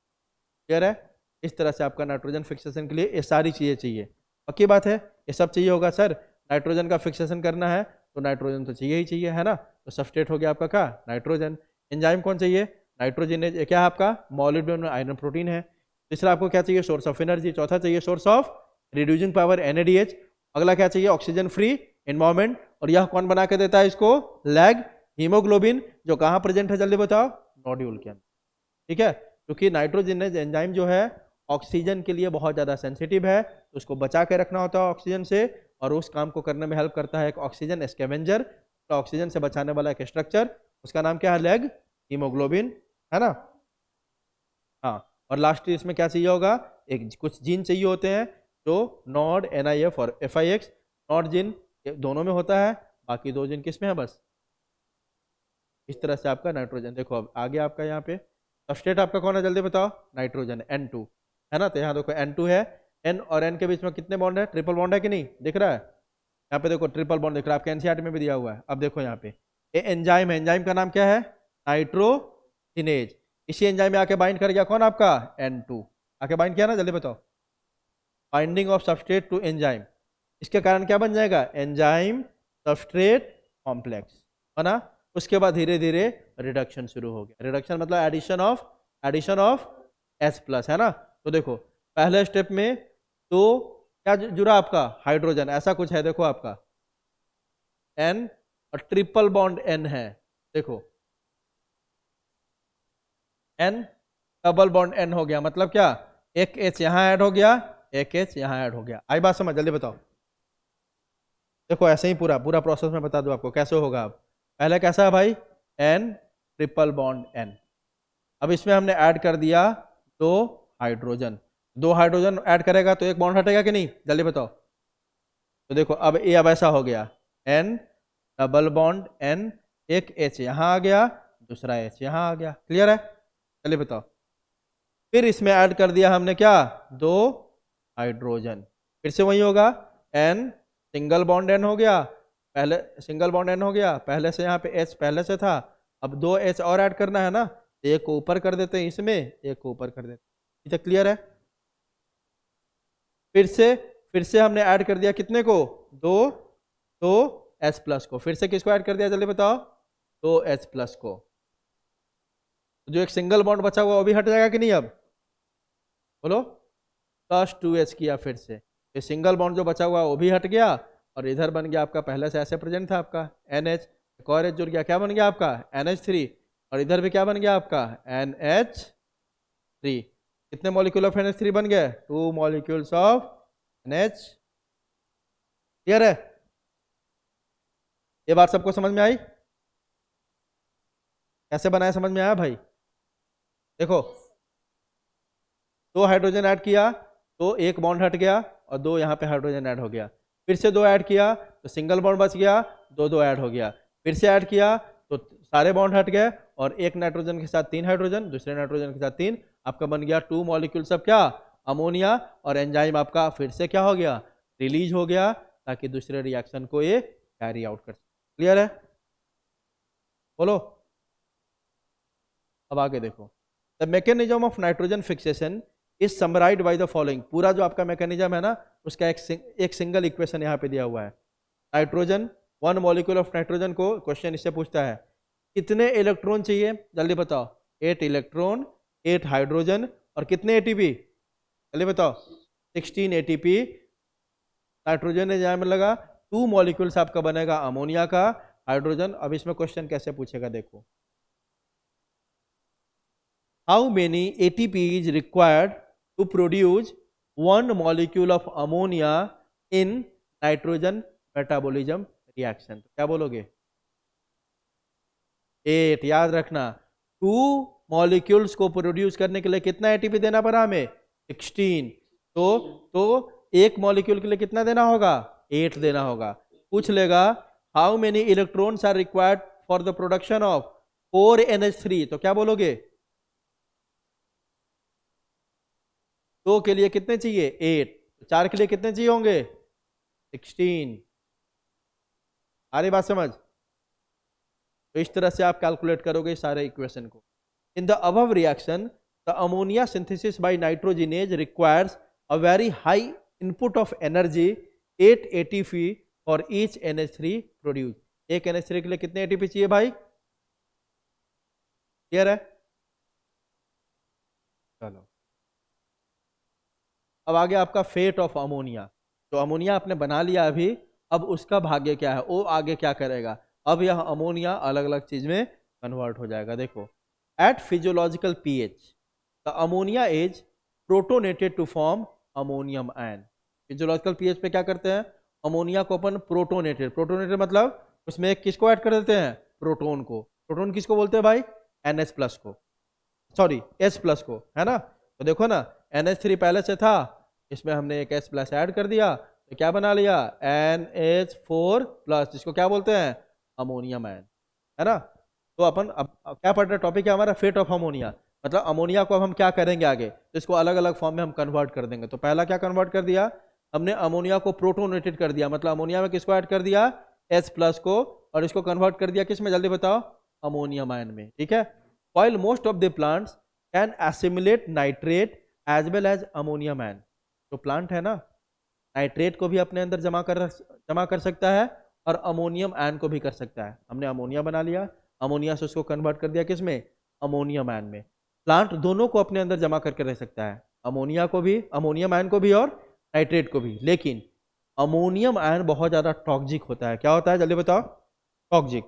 A: क्लियर है। इस तरह से आपका नाइट्रोजन फिक्सेशन के लिए ये सारी चीजें चाहिए। पक्की बात है, ये सब चाहिए होगा सर, नाइट्रोजन का फिक्सेशन करना है तो नाइट्रोजन तो चाहिए ही चाहिए, है ना। तो सबस्ट्रेट हो गया आपका क्या, नाइट्रोजन। एंजाइम कौन चाहिए, नाइट्रोजनेज, क्या है आपका, मॉलिक्यूलर आयरन प्रोटीन है। तीसरा आपको क्या चाहिए, सोर्स ऑफ एनर्जी। चौथा चाहिए source of reducing power, NADH। अगला क्या चाहिए, ऑक्सीजन फ्री एनवायरमेंट। और यह कौन बना के देता है इसको, लैग हीमोग्लोबिन, जो कहाँ प्रेजेंट है, जल्दी बताओ, नोड्यूल के अंदर। ठीक है। क्योंकि नाइट्रोजनेज एंजाइम जो है ऑक्सीजन के लिए बहुत ज़्यादा सेंसिटिव है, तो उसको बचा के रखना होता है ऑक्सीजन से, और उस काम को करने में हेल्प करता है एक ऑक्सीजन स्कैवेंजर, तो ऑक्सीजन से बचाने वाला एक स्ट्रक्चर, उसका नाम क्या है, लैग हीमोग्लोबिन, है ना। हाँ, और लास्ट इसमें क्या चाहिए होगा, एक कुछ जीन चाहिए होते हैं, जो नॉड, NIF और FIX। नॉड जीन दोनों में होता है, बाकी दो जीन किस में है, बस। इस तरह से आपका नाइट्रोजन, देखो अब आगे आपका यहाँ पे सबस्ट्रेट आपका कौन है, जल्दी बताओ, नाइट्रोजन, N2, है ना। तो यहाँ देखो N2 है, N और N के बीच में कितने बॉन्ड है, ट्रिपल बॉन्ड है कि नहीं, दिख रहा है, यहाँ पे देखो ट्रिपल बॉन्ड दिख रहा है, आपके NCERT में भी दिया हुआ है। अब देखो यहाँ पे ये एंजाइम है, एंजाइम का नाम क्या है, नाइट्रोजिनेज। इसी एंजाइम में आके बाइंड कर गया कौन, आपका N2, आके बाइंड किया ना, जल्दी बताओ, binding of substrate to enzyme. इसके कारण क्या बन जाएगा, एंजाइम सबस्ट्रेट कॉम्प्लेक्स बना। उसके बाद धीरे धीरे रिडक्शन शुरू हो गया, रिडक्शन मतलब एडिशन ऑफ H+, है ना। तो देखो पहले स्टेप में तो क्या जुड़ा आपका, हाइड्रोजन, ऐसा कुछ है, देखो आपका N और ट्रिपल बॉन्ड N है, देखो N डबल बॉन्ड N हो गया, मतलब क्या, एक H यहां ऐड हो गया, एक H यहां ऐड हो गया। आई बात समझ, जल्दी बताओ। देखो ऐसे ही पूरा पूरा प्रोसेस में बता दो आपको कैसे होगा। अब पहले कैसा है भाई, N ट्रिपल बॉन्ड N। अब इसमें हमने ऐड कर दिया दो हाइड्रोजन ऐड करेगा तो एक बॉन्ड हटेगा कि नहीं, जल्दी बताओ। तो देखो अब ये अब ऐसा हो गया, N डबल बॉन्ड N, एक H यहां आ गया, दूसरा H यहां आ गया। क्लियर है, चलिए बताओ। फिर इसमें ऐड कर दिया हमने क्या, 2 हाइड्रोजन, फिर से वही होगा N, सिंगल बॉन्ड N हो गया, पहले सिंगल बॉन्ड N हो गया, पहले से यहाँ पे H पहले से था, अब 2 H और ऐड करना है ना, एक को ऊपर कर देते हैं इसमें, एक को ऊपर कर देते हैं, ठीक है, क्लियर है। फिर से हमने ऐड कर दिया कितने को, 2 H प्लस को, फिर से किसको ऐड कर दिया जल्दी बताओ, 2 H प्लस को, जो एक सिंगल बॉन्ड बचा हुआ वो भी हट जाएगा कि नहीं, अब बोलो, प्लस 2H किया, फिर से ये सिंगल बॉन्ड जो बचा हुआ वो भी हट गया, और इधर बन गया आपका, पहले से ऐसे प्रेजेंट था आपका NH, एक और H जुड़ गया, क्या बन गया आपका NH3, और इधर भी क्या बन गया आपका NH3, कितने मॉलिक्यूल ऑफ NH3 बन गए, 2 मॉलिक्यूल्स ऑफ NH, क्लियर है, ये बात सबको समझ में आई, कैसे बनाया समझ में आया भाई, देखो 2 हाइड्रोजन ऐड किया तो एक बॉन्ड हट गया, और 2 यहाँ पे हाइड्रोजन ऐड हो गया, फिर से 2 ऐड किया तो सिंगल बॉन्ड बच गया, 2 ऐड हो गया, फिर से ऐड किया तो सारे बॉन्ड हट गए, और एक नाइट्रोजन के साथ 3 हाइड्रोजन, दूसरे नाइट्रोजन के साथ 3, आपका बन गया 2 मॉलिक्यूल सब क्या, अमोनिया, और एंजाइम आपका फिर से क्या हो गया, रिलीज हो गया, ताकि दूसरे रिएक्शन को ये कैरी आउट कर सके, क्लियर है, बोलो, अब आगे देखो, the mechanism of nitrogen fixation is summarised by the following, पूरा जो आपका मैकेनिज्म है ना उसका एक सिंगल इक्वेशन यहाँ पे दिया हुआ है, नाइट्रोजन 1 मॉलिक्यूल ऑफ नाइट्रोजन को क्वेश्चन इससे पूछता है कितने इलेक्ट्रॉन चाहिए जल्दी बताओ, 8 इलेक्ट्रॉन, 8 हाइड्रोजन, और कितने एटीपी जल्दी बताओ, 16 एटीपी, नाइट्रोजन ने जहाँ में लगा 2 मॉलिक्यूल्स आपका बनेगा अमोनिया का, हाइड्रोजन, अब इसमें क्वेश्चन कैसे पूछेगा देखो, how many ATP is required to produce 1 molecule of ammonia in nitrogen metabolism reaction, तो क्या बोलोगे, 8, याद रखना 2 मॉलिक्यूल्स को प्रोड्यूस करने के लिए कितना एटीपी देना पड़ा हमें, 16, तो एक मॉलिक्यूल के लिए कितना देना होगा, 8 देना होगा, पूछ लेगा how many electrons are required for the production of 4NH3, तो क्या बोलोगे, 2 के लिए कितने चाहिए 8, 4 के लिए कितने चाहिए होंगे 16, आ रही बात समझ, तो इस तरह से आप कैलकुलेट करोगे सारे इक्वेशन को। In the above reaction the ammonia synthesis by nitrogenase requires a very high input of energy 8 ATP for each NH3 produce, एक NH3 के लिए कितने एटीपी चाहिए भाई, क्लियर है, चलो अब आगे आपका फेट ऑफ अमोनिया, तो अमोनिया आपने बना लिया अभी, अब उसका भाग्य क्या है, वो आगे क्या करेगा, अब यह अमोनिया अलग अलग चीज में कन्वर्ट हो जाएगा, देखो at physiological pH the ammonia is protonated to form ammonium ion, physiological pH पे क्या करते हैं, अमोनिया को अपन प्रोटोनेटेड मतलब उसमें किसको ऐड कर देते हैं, प्रोटोन को, प्रोटोन किसको बोलते हैं भाई, NH प्लस को, सॉरी H प्लस को, है ना, तो देखो ना NH3 पहले से था, इसमें हमने एक H प्लस ऐड कर दिया, तो क्या बना लिया NH4 प्लस, जिसको क्या बोलते हैं अमोनियम आयन, है ना, तो अपन अब क्या पढ़ रहे, टॉपिक है हमारा फेट ऑफ अमोनिया, मतलब अमोनिया को अब हम क्या करेंगे आगे, तो इसको अलग अलग फॉर्म में हम कन्वर्ट कर देंगे, तो पहला क्या कन्वर्ट कर दिया हमने, अमोनिया को प्रोटोनेटेड कर दिया, मतलब अमोनिया में किसको ऐड कर दिया H प्लस को, और इसको कन्वर्ट कर दिया किस में जल्दी बताओ, अमोनियम आयन में, ठीक है, while most of the plants can assimilate nitrate as well as ammonium ion, तो प्लांट है ना नाइट्रेट को भी अपने अंदर जमा कर सकता है, और अमोनियम आयन को भी कर सकता है, हमने अमोनिया बना लिया, अमोनिया से उसको कन्वर्ट कर दिया किस में, अमोनियम आयन में, प्लांट दोनों को अपने अंदर जमा करके रह सकता है, अमोनिया को भी, अमोनियम आयन को भी और नाइट्रेट को भी, लेकिन अमोनियम आयन बहुत ज़्यादा टॉक्सिक होता है, क्या होता है जल्दी बताओ, टॉक्सिक,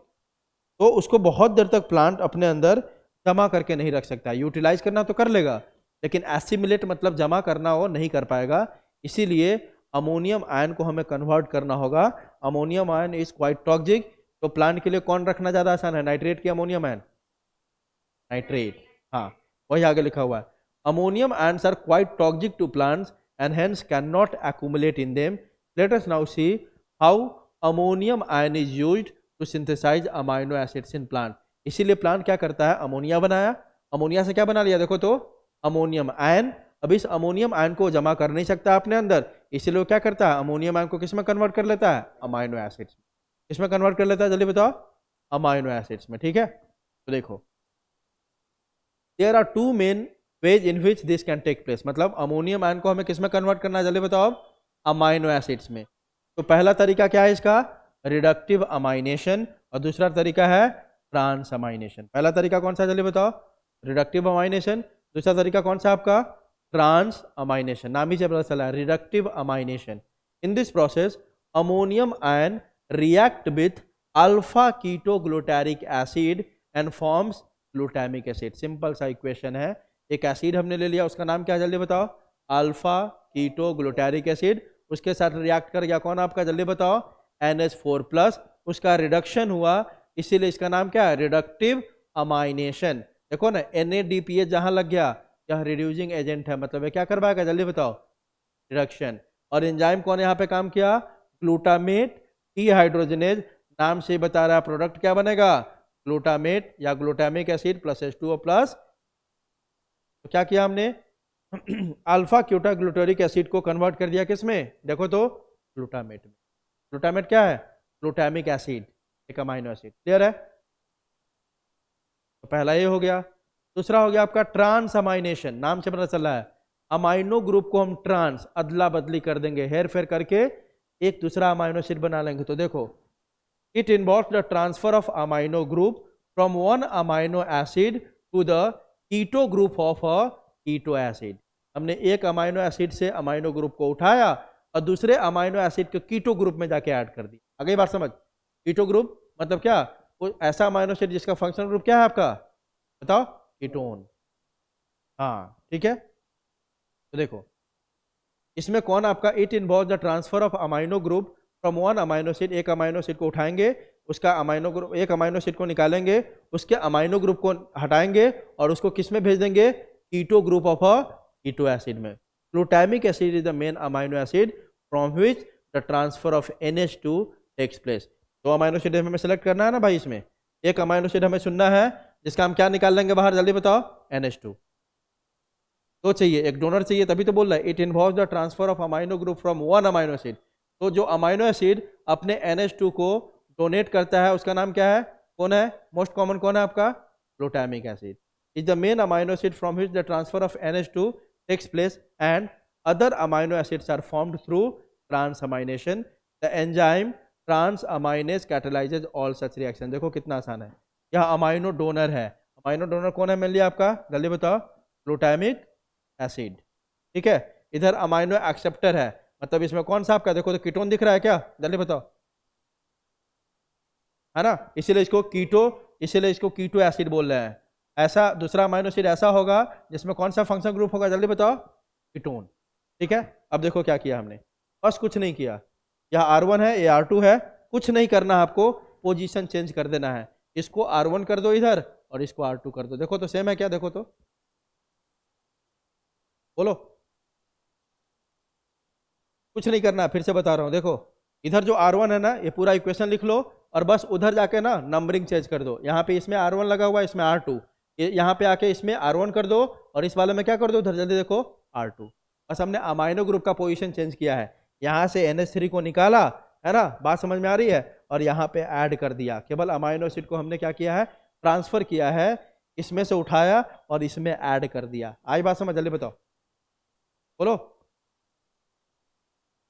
A: तो उसको बहुत देर तक प्लांट अपने अंदर जमा करके नहीं रख सकता, यूटिलाइज करना तो कर लेगा, लेकिन एसिमिलेट मतलब जमा करना वो नहीं कर पाएगा, इसीलिए अमोनियम आयन को हमें कन्वर्ट करना होगा, ammonium ion is quite toxic, तो प्लांट के लिए कौन रखना ज़्यादा आसान है, नाइट्रेट की अमोनियम आयन, नाइट्रेट, हाँ वही आगे लिखा हुआ है, ammonium ions are quite toxic to plants and hence can not accumulate in them, let us now see how ammonium ion is used to synthesise amino acids in plant, इसीलिए plant क्या करता है, अमोनिया बनाया, ammonia से क्या बना लिया देखो, तो अमोनियम आयन। अब इस अमोनियम आयन को जमा कर नहीं सकता अपने अंदर, इसलिए वो क्या करता है, अमोनियम आयन को किस में कन्वर्ट कर लेता है, अमाइनो एसिड्स में। किसमें कन्वर्ट कर लेता है जल्दी बताओ, अमाइनो एसिड्स में। ठीक है, तो देखो there are two main ways in which this can take place, मतलब अमोनियम आयन को हमें किस में कन्वर्ट करना है जल्दी बताओ, अमाइनो एसिड्स में। तो पहला तरीका क्या है इसका, रिडक्टिव अमाइनेशन, और दूसरा तरीका है ट्रांस अमाइनेशन। पहला तरीका कौन सा जल्दी बताओ, रिडक्टिव अमाइनेशन। दूसरा तरीका कौन सा आपका, ट्रांस अमाइनेशन। नाम ही से पता चला, reductive amination. In this process ammonium ion react with alpha keto glutaric acid and forms glutamic acid. Simple सा इक्वेशन है, एक एसिड हमने ले लिया, उसका नाम क्या है जल्दी बताओ, अल्फा कीटो ग्लूटारिक एसिड। उसके साथ रिएक्ट कर गया कौन आपका जल्दी बताओ, NH4+, उसका रिडक्शन हुआ, इसीलिए इसका नाम क्या है, रिडक्टिव अमाइनेशन। देखो ना NADPH जहां लग गया, यह रिड्यूसिंग एजेंट है, मतलब ये क्या करवाएगा जल्दी बताओ, रिडक्शन। और एंजाइम कौन यहाँ पे काम किया, ग्लूटामेट डीहाइड्रोजनेज, नाम से बता रहा है प्रोडक्ट क्या बनेगा, ग्लूटामेट या ग्लूटामिक एसिड प्लस H2O+। तो क्या किया हमने, अल्फा क्यूटा ग्लूटारिक एसिड को कन्वर्ट कर दिया किसमें, देखो तो ग्लूटामेट में। ग्लूटामेट क्या है, ग्लूटामिक एसिड, एक अमाइनो एसिड। क्लियर है, तो पहला ये हो गया। दूसरा हो गया आपका ट्रांस अमाइनेशन, नाम से पता चल रहा है अमाइनो ग्रुप को हम ट्रांस अदला बदली कर देंगे, हेर फेर करके एक दूसरा अमाइनो एसिड बना लेंगे। तो देखो it involves the transfer of amino group from one amino acid to the keto group of a keto acid. हमने एक अमाइनो एसिड से अमाइनो ग्रुप को उठाया और दूसरे अमाइनो एसिड के कीटो ग्रुप में जाके ऐड कर दी। आगे बात समझ, कीटो ग्रुप मतलब क्या, वो ऐसा अमाइनो एसिड जिसका फंक्शनल ग्रुप क्या है आपका, बताओ, कीटोन। हाँ ठीक है, तो देखो इसमें कौन आपका, it involve the transfer of amino group from one amino acid, एक अमाइनो एसिड को उठाएंगे, उसका अमाइनो ग्रुप, एक अमाइनो एसिड को निकालेंगे, उसके अमाइनो ग्रुप को हटाएंगे और उसको किस में भेज देंगे, keto group of a keto acid में। Glutamic acid is the main amino acid from which the transfer of NH2 takes place. दो अमाइनो एसिड हमें सेलेक्ट करना है ना भाई, इसमें एक अमाइनो एसिड हमें चुनना है जिसका हम क्या निकाल लेंगे बाहर, जल्दी बताओ, NH2। तो चाहिए, एक डोनर चाहिए, तभी तो बोल रहा है it involves the transfer of amino group from one amino acid. तो जो अमाइनो एसिड अपने NH2 को डोनेट करता है उसका नाम क्या है, कौन है, मोस्ट कॉमन कौन है आपका, glutamic acid is the main amino acid from which the transfer of NH2 takes place and other amino acids are formed through transamination. The enzyme transaminase catalyses all such reaction. देखो कितना आसान है, यह amino donor है, amino donor कौन है मिल लिया आपका, जल्दी बताओ, ग्लूटामिक एसिड। ठीक है, इधर अमाइनो एक्सेप्टर है, मतलब इसमें कौन सा आपका, देखो तो कीटोन दिख रहा है क्या, जल्दी बताओ, है ना, इसीलिए इसको कीटो एसिड बोल रहे हैं। ऐसा दूसरा अमाइनो एसिड ऐसा होगा जिसमें कौन सा फंक्शन ग्रुप होगा, जल्दी बताओ, कीटोन। ठीक है, अब देखो क्या किया हमने, बस कुछ नहीं किया, यह R1 है, ये R2 है, कुछ नहीं करना है आपको, पोजीशन चेंज कर देना है, इसको R1 कर दो इधर और इसको R2 कर दो। देखो तो सेम है क्या, देखो तो बोलो, कुछ नहीं करना, फिर से बता रहा हूं, देखो इधर जो R1 है ना, ये पूरा इक्वेशन लिख लो और बस उधर जाके ना नंबरिंग चेंज कर दो। यहाँ पे इसमें R1 लगा हुआ है, इसमें R2, यहाँ पे आके इसमें R1 कर दो और इस वाले में क्या कर दो, उधर जल्दी देखो R2। बस हमने अमाइनो ग्रुप का पोजीशन चेंज किया है, यहाँ से NH3 को निकाला, है ना, बात समझ में आ रही है, और यहाँ पे ऐड कर दिया। केवल अमाइनो एसिड को हमने क्या किया है, ट्रांसफर किया है, इसमें से उठाया और इसमें ऐड कर दिया। आई बात समझ, जल्दी बताओ, बोलो।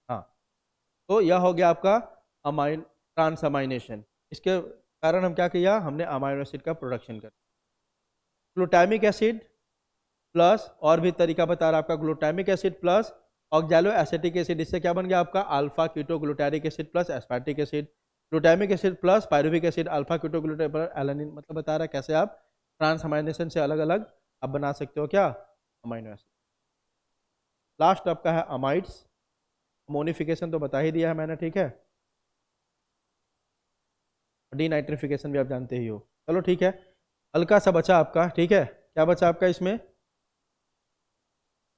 A: हाँ, तो यह हो गया आपका अमाइन ट्रांस अमाइनेशन। इसके कारण हम क्या किया, हमने अमाइनो एसिड का प्रोडक्शन कर, ग्लूटामिक एसिड प्लस, और भी तरीका बता रहा आपका, glutamic acid plus oxalo acetic acid, इससे क्या बन गया आपका, alpha keto glutaric acid plus aspartic acid. Glutamic acid plus pyruvic acid, alpha keto glutaric alanine, मतलब बता रहा है कैसे आप ट्रांस अमाइनेशन से अलग अलग आप बना सकते हो क्या, अमाइनो एसिड। लास्ट आपका है अमाइड्स, अमोनिफिकेशन तो बता ही दिया है मैंने, ठीक है, डीनाइट्रिफिकेशन भी आप जानते ही हो। चलो ठीक है, हल्का सा बचा आपका, ठीक है, क्या बचा आपका इसमें,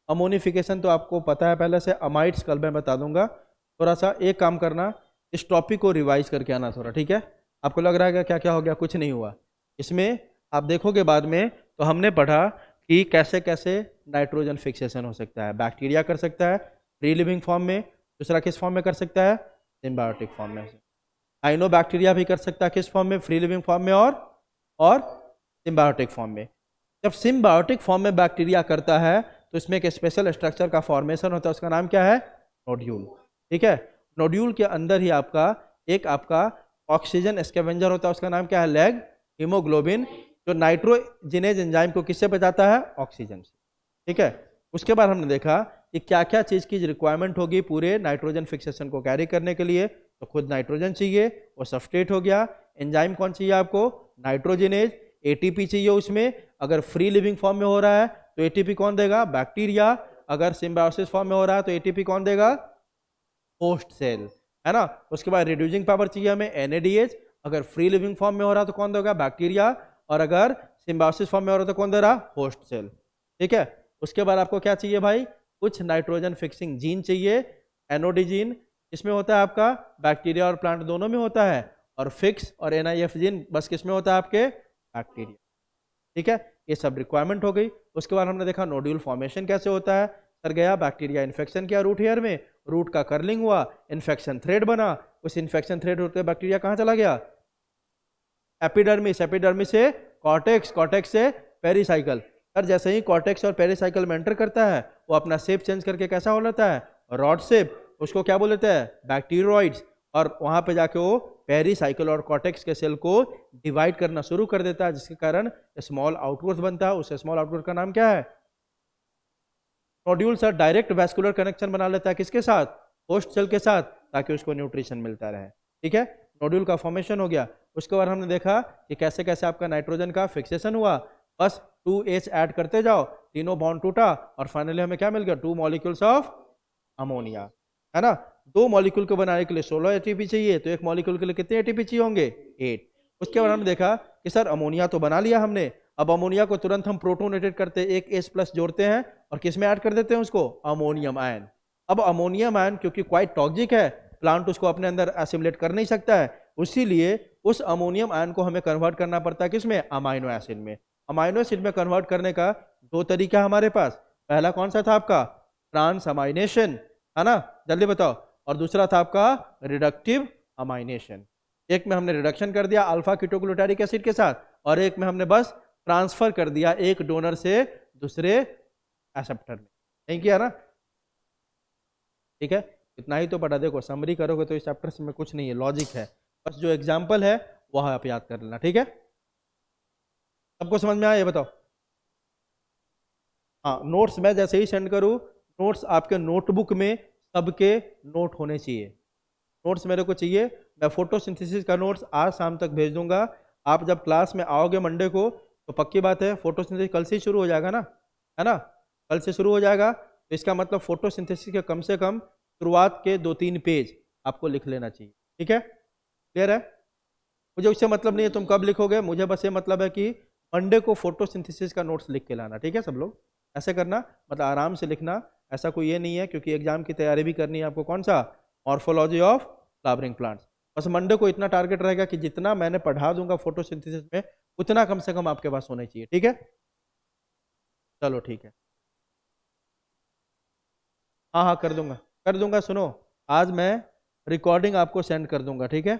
A: अमोनिफिकेशन तो आपको पता है पहले से, अमाइड्स कल मैं बता दूंगा। थोड़ा सा एक काम करना, इस टॉपिक को रिवाइज करके आना थोड़ा, ठीक है। आपको लग रहा है कि क्या क्या हो गया, कुछ नहीं हुआ। इसमें आप देखोगे बाद में, तो हमने पढ़ा कि कैसे कैसे नाइट्रोजन फिक्सेशन हो सकता है। बैक्टीरिया कर सकता है फ्री लिविंग फॉर्म में, दूसरा किस फॉर्म में कर सकता है, सिम्बायोटिक फॉर्म में। आइनोबैक्टीरिया भी कर सकता है किस फॉर्म में, फ्री लिविंग फॉर्म में और सिम्बायोटिक फॉर्म में। जब सिम्बायोटिक फॉर्म में बैक्टीरिया करता है तो इसमें एक स्पेशल स्ट्रक्चर का फॉर्मेशन होता है, उसका नाम क्या है, नोड्यूल। ठीक है, नोड्यूल के अंदर ही आपका ऑक्सीजन स्कैवेंजर होता है, उसका नाम क्या है, लैग हीमोग्लोबिन, जो नाइट्रोजिनेज एंजाइम को किससे बचाता है, ऑक्सीजन से। ठीक है, उसके बाद हमने देखा कि क्या क्या चीज़ की रिक्वायरमेंट होगी पूरे नाइट्रोजन फिक्सेशन को कैरी करने के लिए। तो खुद नाइट्रोजन चाहिए, वो सबस्ट्रेट हो गया। एंजाइम कौन चाहिए आपको, नाइट्रोजिनेज। एटीपी चाहिए उसमें, अगर फ्री लिविंग फॉर्म में हो रहा है तो एटीपी कौन देगा, बैक्टीरिया। अगर सिम्बायोसिस फॉर्म में हो रहा है तो एटीपी कौन देगा, होस्ट सेल, है ना। उसके बाद रिड्यूसिंग पावर चाहिए हमें, एनएडीएच। अगर फ्री लिविंग फॉर्म में हो रहा है तो कौन देगा, बैक्टीरिया। और अगर सिम्बायोसिस फॉर्म में हो रहा है तो कौन दे रहा, होस्ट सेल। ठीक है, उसके बाद आपको क्या चाहिए भाई, कुछ नाइट्रोजन फिक्सिंग जीन चाहिए। एनओडी जीन इसमें होता है आपका, बैक्टीरिया और प्लांट दोनों में होता है। और फिक्स और एनआईएफ जीन बस किस में होता है, आपके बैक्टीरिया। ठीक है, ये सब रिक्वायरमेंट हो गई। उसके बाद हमने देखा नोड्यूल फॉर्मेशन कैसे होता है। सर गया बैक्टीरिया इन्फेक्शन किया रूट हेयर में, रूट का कर्लिंग हुआ, इन्फेक्शन थ्रेड बना। उस इन्फेक्शन थ्रेड होते बैक्टीरिया कहाँ चला गया, एपिडर्मिस, एपिडर्मिस से कॉर्टेक्स, कॉर्टेक्स से पेरिसाइकल। सर जैसे ही कॉर्टेक्स और पेरिसाइकल में एंटर करता है वो अपना शेप चेंज करके कैसा हो लेता है, रॉड शेप। उसको क्या बोल लेते हैं, बैक्टीरियोइड्स। और वहां पे जाके वो पेरिसाइकल और कॉर्टेक्स के सेल को डिवाइड करना शुरू कर देता है, जिसके कारण स्मॉल आउटवर्ड बनता है। उस स्मॉल आउटवर्ड का नाम क्या है, nodule. Sir direct vascular connection बना लेता है किसके साथ, होस्ट सेल के साथ, ताकि उसको न्यूट्रिशन मिलता रहे। ठीक है, नोड्यूल का फॉर्मेशन हो गया। उसके बाद हमने देखा कि कैसे कैसे आपका नाइट्रोजन का फिक्सेशन हुआ। बस 2H ऐड करते जाओ, तीनों बॉन्ड टूटा और फाइनली हमें क्या मिल गया, 2 मॉलिक्यूल्स ऑफ अमोनिया, है ना। 2 मॉलिक्यूल को बनाने के लिए 16 एटीपी चाहिए, तो एक मॉलिक्यूल के लिए कितने एटीपी चाहिए होंगे, 8। उसके बाद हमने देखा कि सर अमोनिया तो बना लिया हमने, अब अमोनिया को तुरंत हम प्रोटोनेटेड करते, एक H+ जोड़ते हैं और किस में ऐड कर देते हैं उसको, अमोनियम आयन। अब अमोनियम आयन क्योंकि क्वाइट टॉक्सिक है, प्लांट उसको अपने अंदर एसिमिलेट कर नहीं सकता है, इसीलिए उस अमोनियम आयन को हमें कन्वर्ट करना पड़ता है किसमें, अमाइनो एसिड में। अमाइनो एसिड में कन्वर्ट करने का 2 तरीका हमारे पास। पहला कौन सा था आपका, ट्रांसअमाइनेशन, है ना, जल्दी बताओ। और दूसरा था आपका रिडक्टिव अमाइनेशन। एक में हमने रिडक्शन कर दिया अल्फा कीटोग्लूटारिक एसिड के साथ, और एक में हमने बस ट्रांसफर कर दिया एक डोनर से दूसरे एक्सेप्टर में, नहीं किया ना। ठीक है, इतना ही तो पढ़ा, देखो समरी करोगे तो इस चैप्टर में कुछ नहीं है, लॉजिक है, बस जो एग्जाम्पल है वह आप याद कर लेना। ठीक है, सबको समझ में आया, ये बताओ। हाँ, नोट्स मैं जैसे ही सेंड करूँ, नोट्स आपके नोटबुक में सबके नोट होने चाहिए। नोट्स मेरे को चाहिए, मैं फोटोसिंथेसिस का नोट्स आज शाम तक भेज दूंगा। आप जब क्लास में आओगे मंडे को तो पक्की बात है फोटोसिंथेसिस कल से ही शुरू हो जाएगा ना, है ना, कल से शुरू हो जाएगा। तो इसका मतलब फोटोसिंथेसिस के कम से कम शुरुआत के 2-3 पेज आपको लिख लेना चाहिए। ठीक है, क्लियर है। मुझे उससे मतलब नहीं है तुम कब लिखोगे, मुझे बस ये मतलब है कि मंडे को फोटोसिंथेसिस का नोट्स लिख के लाना। ठीक है, सब लोग ऐसे करना, मतलब आराम से लिखना, ऐसा कोई ये नहीं है, क्योंकि एग्जाम की तैयारी भी करनी है आपको। कौन सा, मॉर्फोलॉजी ऑफ फ्लावरिंग प्लांट्स। बस मंडे को इतना टारगेट रहेगा कि जितना मैंने पढ़ा दूंगा फोटोसिंथेसिस में उतना कम से कम आपके पास होना चाहिए। ठीक है, चलो ठीक है, हाँ हाँ कर दूंगा, कर दूंगा। सुनो, आज मैं रिकॉर्डिंग आपको सेंड कर दूंगा, ठीक है।